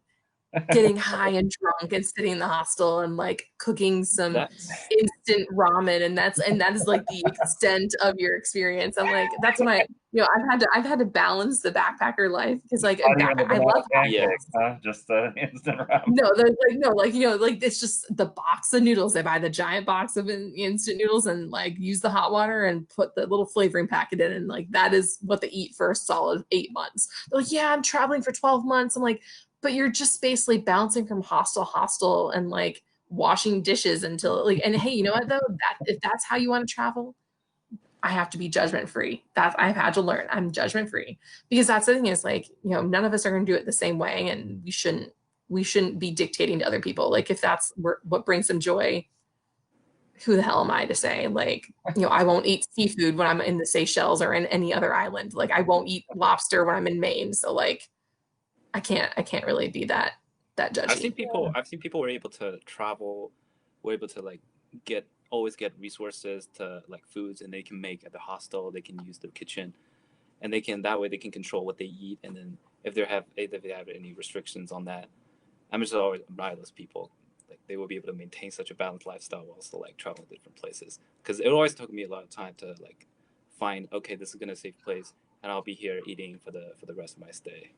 getting high and drunk and sitting in the hostel and like cooking some instant ramen, and that is like the extent of your experience. I'm like, that's when I've had to balance the backpacker life because like I love pancakes, huh? Just instant ramen. No, like it's just the box of noodles. They buy the giant box of instant noodles and like use the hot water and put the little flavoring packet in, and like that is what they eat for a solid 8 months. They're like, yeah, I'm traveling for 12 months. I'm like, but you're just basically bouncing from hostel to hostel and like washing dishes until like, and hey, you know what though? If that's how you want to travel, I have to be judgment free. That I've had to learn. I'm judgment free because that's the thing is like, none of us are going to do it the same way, and we shouldn't be dictating to other people. Like if that's what brings them joy, who the hell am I to say? Like, I won't eat seafood when I'm in the Seychelles or in any other island. Like I won't eat lobster when I'm in Maine. So like, I can't really be that judgy. I've seen people were able to travel, were able to like always get resources to like foods, and they can make at the hostel. They can use the kitchen, and that way they can control what they eat. And then if they have any restrictions on that, I'm just always admire those people. Like they will be able to maintain such a balanced lifestyle while still like traveling different places. Because it always took me a lot of time to like find, okay, this is gonna safe place, and I'll be here eating for the rest of my stay.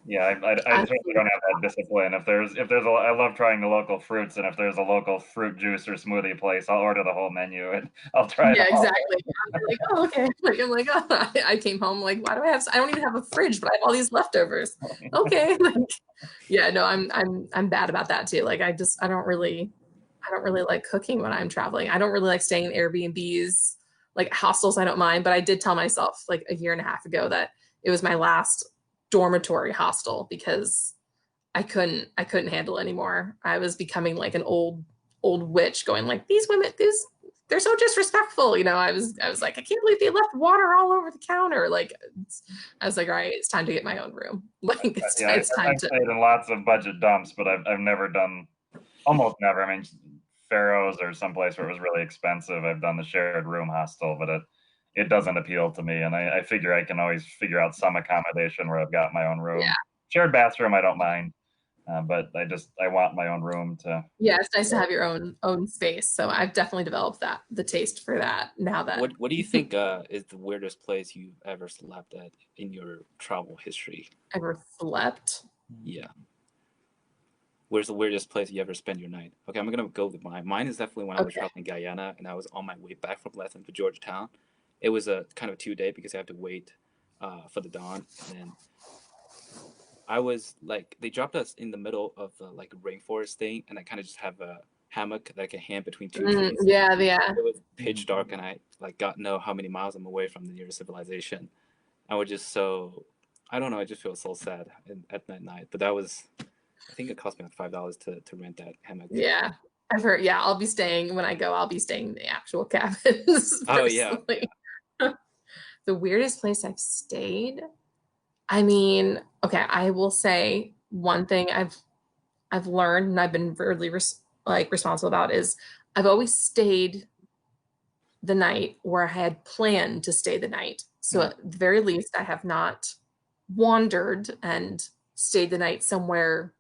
Yeah, I certainly don't have that discipline. I love trying the local fruits, and if there's a local fruit juice or smoothie place, I'll order the whole menu and I'll try it. Yeah, exactly. I'm like, oh, okay. I'm like, oh, I came home like, why do I don't even have a fridge, but I have all these leftovers. Okay. Like, yeah, no, I'm bad about that too. Like I don't really like cooking when I'm traveling. I don't really like staying in Airbnbs, like hostels I don't mind, but I did tell myself like a year and a half ago that it was my last dormitory hostel because I couldn't handle it anymore. I was becoming like an old witch going like, these women, they're so disrespectful. I was like, I can't believe they left water all over the counter. Like, I was like, all right, it's time to get my own room. Like it's time I've stayed in lots of budget dumps, but I've never done, almost never. I mean, Faroes or someplace where it was really expensive. I've done the shared room hostel, but it doesn't appeal to me. And I figure I can always figure out some accommodation where I've got my own room. Yeah. Shared bathroom, I don't mind. But I want my own room to. Yeah, it's nice to have your own space. So I've definitely developed the taste for that now that. What do you think is the weirdest place you've ever slept at in your travel history? Ever slept? Yeah. Where's the weirdest place you ever spent your night? Okay, I'm gonna go with mine. Mine is definitely when I was traveling Guyana and I was on my way back from Latin for Georgetown. It was a kind of 2-day because I had to wait for the dawn, and then I was like, they dropped us in the middle of like a rainforest thing, and I kind of just have a hammock that I can hang between two trees. Yeah. It was pitch dark, and I like got know how many miles I'm away from the nearest civilization. I was just so, I don't know, I just feel so sad at that night. But that was, I think it cost me like $5 to rent that hammock. Yeah. I've heard, yeah, I'll be staying in the actual cabins. Oh, yeah. The weirdest place I've stayed, I mean, okay, I will say one thing I've learned and I've been really responsible about is I've always stayed the night where I had planned to stay the night. So at the very least, I have not wandered and stayed the night somewhere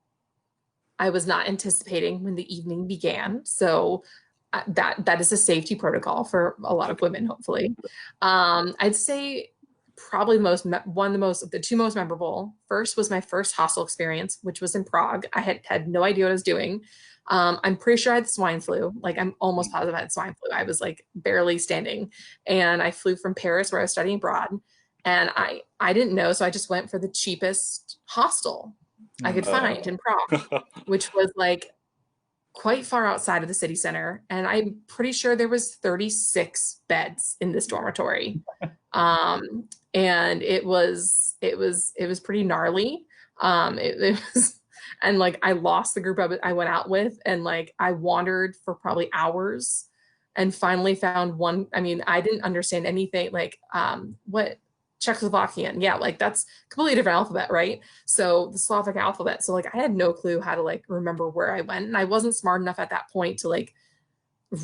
I was not anticipating when the evening began. So that is a safety protocol for a lot of women, hopefully. I'd say probably the two most memorable. First was my first hostel experience, which was in Prague. I had no idea what I was doing. I'm pretty sure I had swine flu. Like I'm almost positive I had swine flu. I was like barely standing, and I flew from Paris where I was studying abroad, and I didn't know, so I just went for the cheapest hostel I could find in Prague, which was like quite far outside of the city center, and I'm pretty sure there was 36 beds in this dormitory. And it was pretty gnarly. It was, and like I lost the group I went out with, and like I wandered for probably hours and finally found one. I mean, I didn't understand anything, like what Czechoslovakian, yeah, like that's completely different alphabet, right? So the Slavic alphabet. So like I had no clue how to like remember where I went, and I wasn't smart enough at that point to like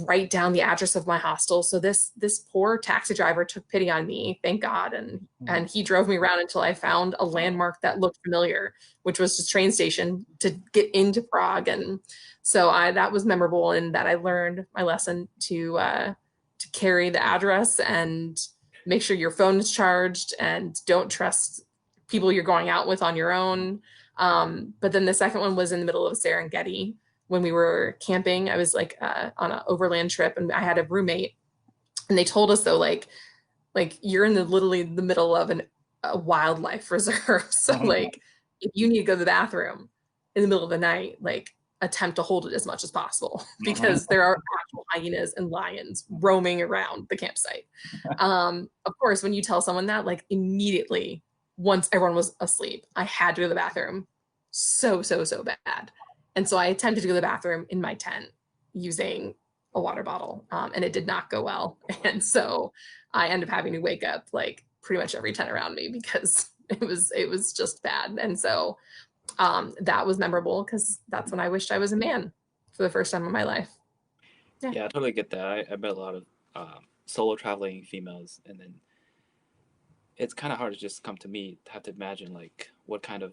write down the address of my hostel. So this poor taxi driver took pity on me, thank God, and he drove me around until I found a landmark that looked familiar, which was the train station to get into Prague. And so that was memorable, in that I learned my lesson to carry the address and make sure your phone is charged and don't trust people you're going out with on your own. But then the second one was in the middle of Serengeti when we were camping. I was like on an overland trip, and I had a roommate, and they told us though, like you're in literally the middle of a wildlife reserve. So like if you need to go to the bathroom in the middle of the night, like attempt to hold it as much as possible, because there are actual hyenas and lions roaming around the campsite. Of course, when you tell someone that, like immediately, once everyone was asleep, I had to go to the bathroom so bad. And so I attempted to go to the bathroom in my tent using a water bottle, and it did not go well. And so I ended up having to wake up like pretty much every tent around me, because it was just bad. And so that was memorable, because that's when I wished I was a man for the first time in my life. Yeah, I totally get that. I met a lot of solo traveling females, and then it's kind of hard to just come to me to have to imagine like what kind of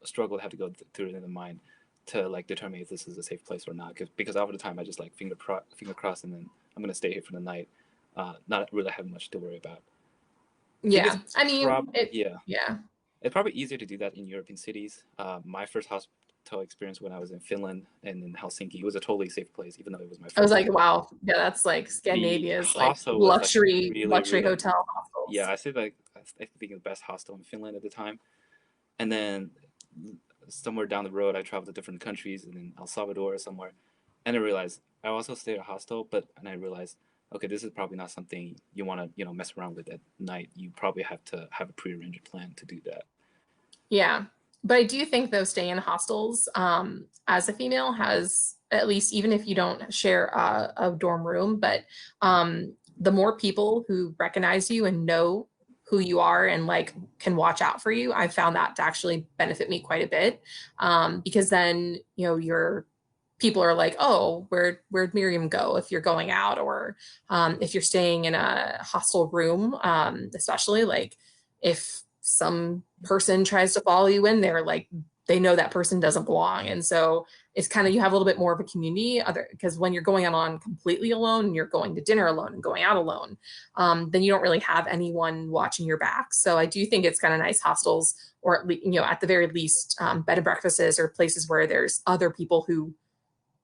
struggle I have to go through in the mind to like determine if this is a safe place or not. Because all the time I just like finger crossed, and then I'm gonna stay here for the night, not really having much to worry about. Yeah, I mean, yeah, it's probably easier to do that in European cities. My first hospital experience when I was in Finland and in Helsinki, it was a totally safe place, even though it was my first. I was like, wow, yeah, that's like Scandinavia's like luxury hotel hostels. Yeah, I think the best hostel in Finland at the time, and then somewhere down the road, I traveled to different countries, and in El Salvador or somewhere, and I realized I also stayed at a hostel, and I realized, okay, this is probably not something you want to mess around with at night. You probably have to have a prearranged plan to do that. Yeah, but I do think though staying in hostels as a female has, at least even if you don't share a dorm room, but the more people who recognize you and know who you are and like can watch out for you, I've found that to actually benefit me quite a bit, because then your people are like, oh, where'd Miriam go if you're going out, or if you're staying in a hostel room, especially like if some person tries to follow you in there, like they know that person doesn't belong. And so it's kind of, you have a little bit more of a community, because when you're going out on completely alone and you're going to dinner alone and going out alone, then you don't really have anyone watching your back. So I do think it's kind of nice hostels, or at the very least, bed and breakfasts, or places where there's other people who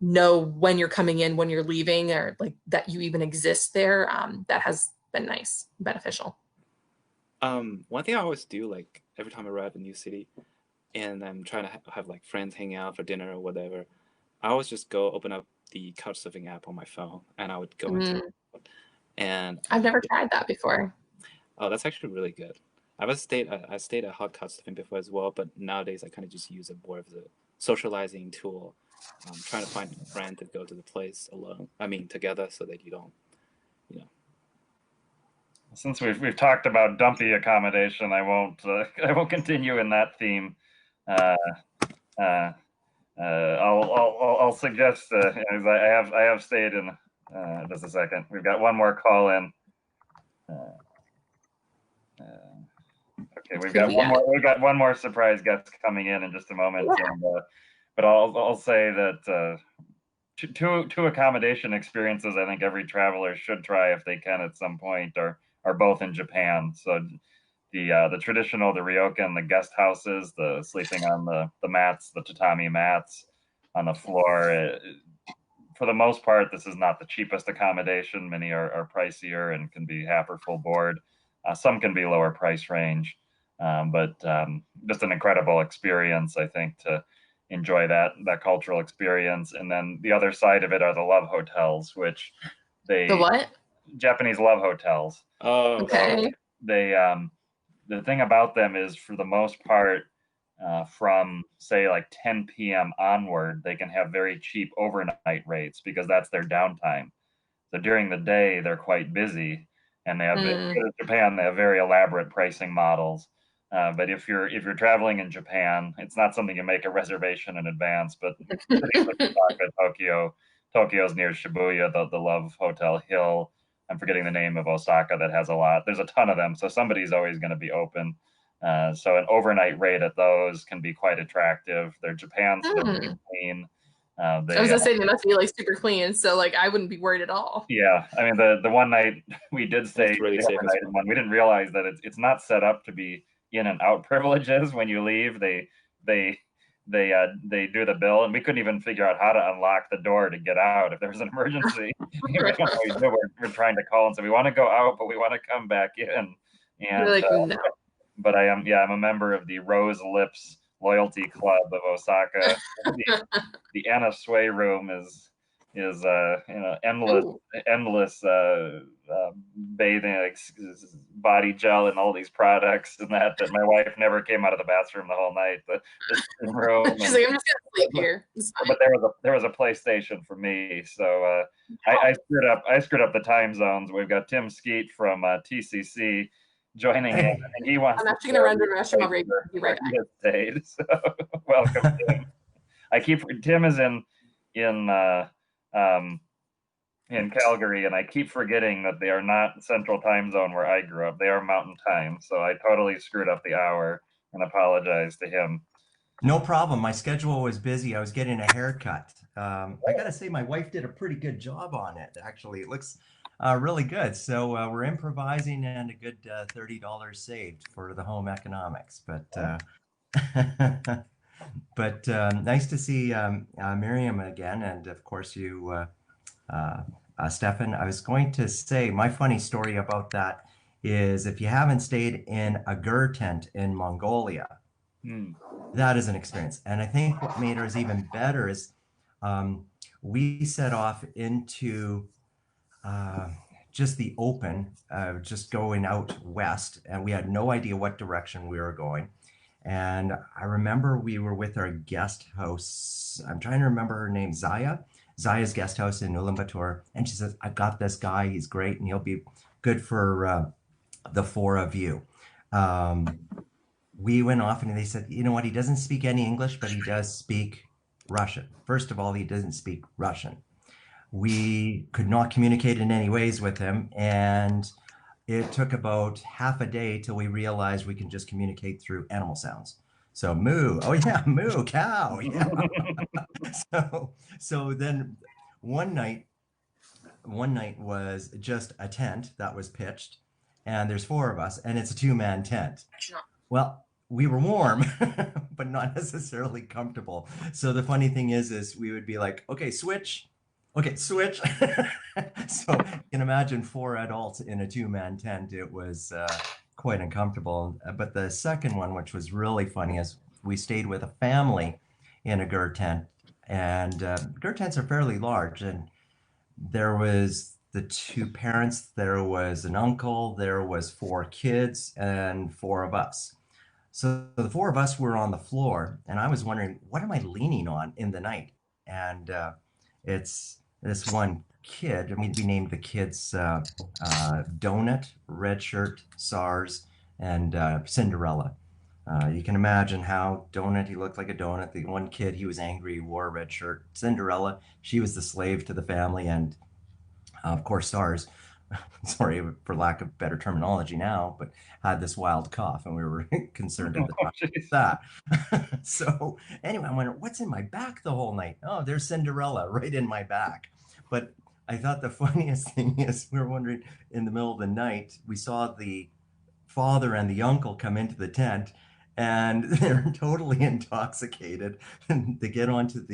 know when you're coming in, when you're leaving, or like that you even exist there. That has been nice, beneficial. One thing I always do, like every time I arrive in a new city and I'm trying to have like friends hang out for dinner or whatever, I always just go open up the couch surfing app on my phone, and I would go into it. And I've never tried that before. Oh, that's actually really good. I stayed at hot couch surfing before as well, but nowadays I kind of just use it more as a socializing tool. Trying to find a friend to go to the place alone. I mean, together, so that you don't. Since we've talked about dumpy accommodation, I won't continue in that theme. I'll suggest, as I have stayed in, just a second. We've got one more call in. Okay, we've got one more surprise guest coming in just a moment. Yeah. And, but I'll say that two accommodation experiences I think every traveler should try if they can at some point are both in Japan. So the traditional, the ryokan, the guest houses, the sleeping on the mats, the tatami mats on the floor. For the most part, this is not the cheapest accommodation. Many are pricier and can be half or full board. Some can be lower price range, but just an incredible experience, I think, to enjoy that cultural experience. And then the other side of it are the love hotels, which The what? Japanese love hotels. Oh, Okay. They the thing about them is, for the most part, from say like 10 p.m. onward, they can have very cheap overnight rates because that's their downtime. So during the day, they're quite busy, and they have in Japan, they have very elaborate pricing models. But if you're traveling in Japan, it's not something you make a reservation in advance. But cities like Osaka, Tokyo's near Shibuya, the Love Hotel Hill. I'm forgetting the name of Osaka that has a lot. There's a ton of them, so somebody's always going to be open. So an overnight rate at those can be quite attractive. They're Japan, so they're very clean. I was gonna say they must be like super clean, so like I wouldn't be worried at all. Yeah, I mean the one night we did stay really safe as well. one, we didn't realize that it's not set up to be in and out privileges. When you leave, they do the bill, and we couldn't even figure out how to unlock the door to get out if there was an emergency. We're trying to call and say we want to go out, but we want to come back in. And like, no. But I'm a member of the Rose Lips Loyalty Club of Osaka. The Anna Sway room is endless bathing, like, body gel and all these products, and that my wife never came out of the bathroom the whole night. The room. She's like, I'm just gonna sleep here. But there was a PlayStation for me, so I screwed up the time zones. We've got Tim Skeet from TCC joining in, and he wants. I'm actually gonna run to the restroom. I'll be right back. Stayed, so welcome, Tim. Tim is in Calgary, and I keep forgetting that they are not Central Time Zone where I grew up. They are Mountain Time, so I totally screwed up the hour and apologize to him. No problem. My schedule was busy. I was getting a haircut. I gotta say, my wife did a pretty good job on it. Actually, it looks really good. So we're improvising, and a good $30 saved for the home economics. But nice to see Miriam again, and of course you, Stefan. I was going to say, my funny story about that is, if you haven't stayed in a gur tent in Mongolia, that is an experience. And I think what made ours even better is we set off into just the open, just going out west, and we had no idea what direction we were going. And I remember we were with our guest house. I'm trying to remember her name, Zaya's guest house in Ulaanbaatar. And she says, I've got this guy, he's great, and he'll be good for the four of you. We went off, and they said, you know what, he doesn't speak any English, but he does speak Russian. First of all, he doesn't speak Russian. We could not communicate in any ways with him, and it took about half a day till we realized we can just communicate through animal sounds. So moo, oh yeah, moo, cow, yeah. so then one night was just a tent that was pitched, and there's four of us, and it's a 2-man tent. Well, we were warm, but not necessarily comfortable. So the funny thing is we would be like, okay, switch. Okay, switch. So you can imagine 4 adults in a 2-man tent. It was quite uncomfortable. But the second one, which was really funny, is we stayed with a family in a gur tent. And gur tents are fairly large. And there was the 2 parents, there was an uncle, there was 4 kids, and 4 of us. So the 4 of us were on the floor, and I was wondering, what am I leaning on in the night? And it's this one kid, and we named the kids Donut, Red Shirt, SARS, and Cinderella. You can imagine how donut, he looked like a donut. The one kid, he was angry, he wore a red shirt. Cinderella, she was the slave to the family. And of course, Stars, sorry for lack of better terminology now, but had this wild cough, and we were concerned at the Oh, time jeez. about that. So anyway, I'm wondering what's in my back the whole night. Oh, there's Cinderella right in my back. But I thought the funniest thing is we were wondering in the middle of the night, we saw the father and the uncle come into the tent, and they're totally intoxicated. They get onto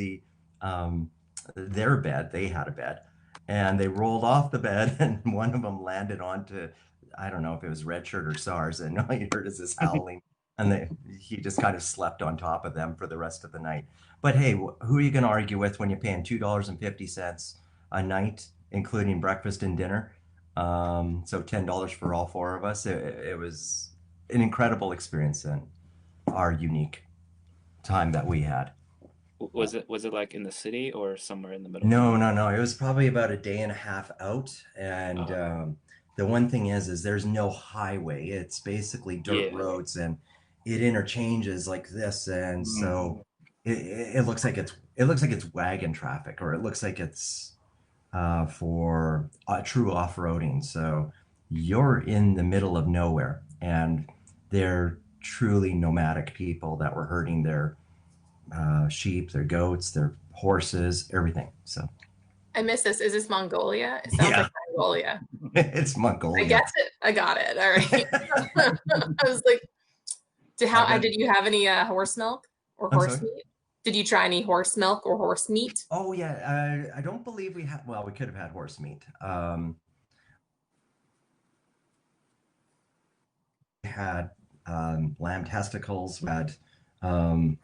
their bed. They had a bed, and they rolled off the bed, and one of them landed onto, I don't know if it was red shirt or SARS, and all you heard is this howling, and he just kind of slept on top of them for the rest of the night. But hey, who are you going to argue with when you're paying $2.50 a night, including breakfast and dinner? So $10 for all four of us. It was an incredible experience and our unique time that we had. Was it like in the city or somewhere in the middle? No, no, no. It was probably about a day and a half out. And Oh, the one thing is there's no highway. It's basically dirt yeah. roads, and it interchanges like this. And Mm. so it looks like it's wagon traffic, or it looks like it's for true off-roading. So you're in the middle of nowhere, and they're truly nomadic people that were herding their sheep, their goats, their horses, everything. So I miss this. Is this Mongolia? It sounds yeah, like Mongolia. it's I Mongolia. guessed it. I got it. All right. I was like, I got. did you have any horse milk or I'm horse sorry. meat? Did you try any horse milk or horse meat? Oh yeah, I don't believe we had. Well, we could have had horse meat. We had lamb testicles. Um,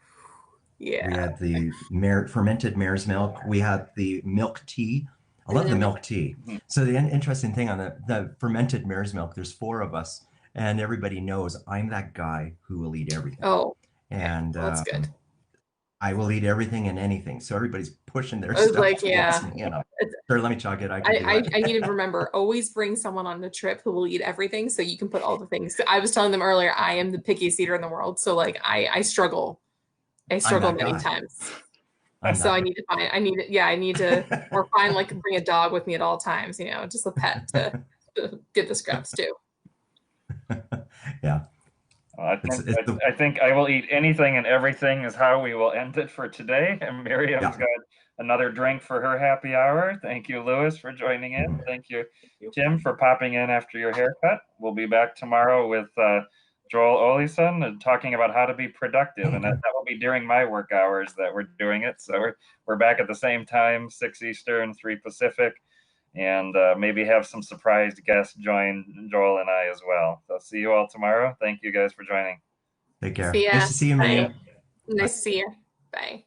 we Yeah. had the fermented mare's milk. We had the milk tea. I love the Mm. milk tea. So the interesting thing on the fermented mare's milk, there's four of us, and everybody knows I'm that guy who will eat everything, Oh, okay. and Well, that's good. I will eat everything and anything. So everybody's pushing their I was stuff like, towards yeah. me, and I'm, sure, let me chug it. I can do I need it. to remember, always bring someone on the trip who will eat everything so you can put all the things. I was telling them earlier, I am the pickiest eater in the world. So like I struggle. I I'm struggle that many guy. times. I'm So that I need to, or find like bring a dog with me at all times, just a pet to get the scraps too. Yeah, I it's think it's the I think I will eat anything and everything is how we will end it for today. And Miriam's yeah. got another drink for her happy hour. Thank you, Lewis, for joining in. Mhm. Thank you, Yep. Tim, for popping in after your haircut. We'll be back tomorrow with Joel Oleson and talking about how to be productive, and that will be during my work hours that we're doing it. So we're back at the same time, 6 Eastern, 3 Pacific, and maybe have some surprised guests join Joel and I as well. So see you all tomorrow. Thank you guys for joining. Take care. See ya. Nice to see you, Bye. Miriam. Bye. Nice to see you. Bye.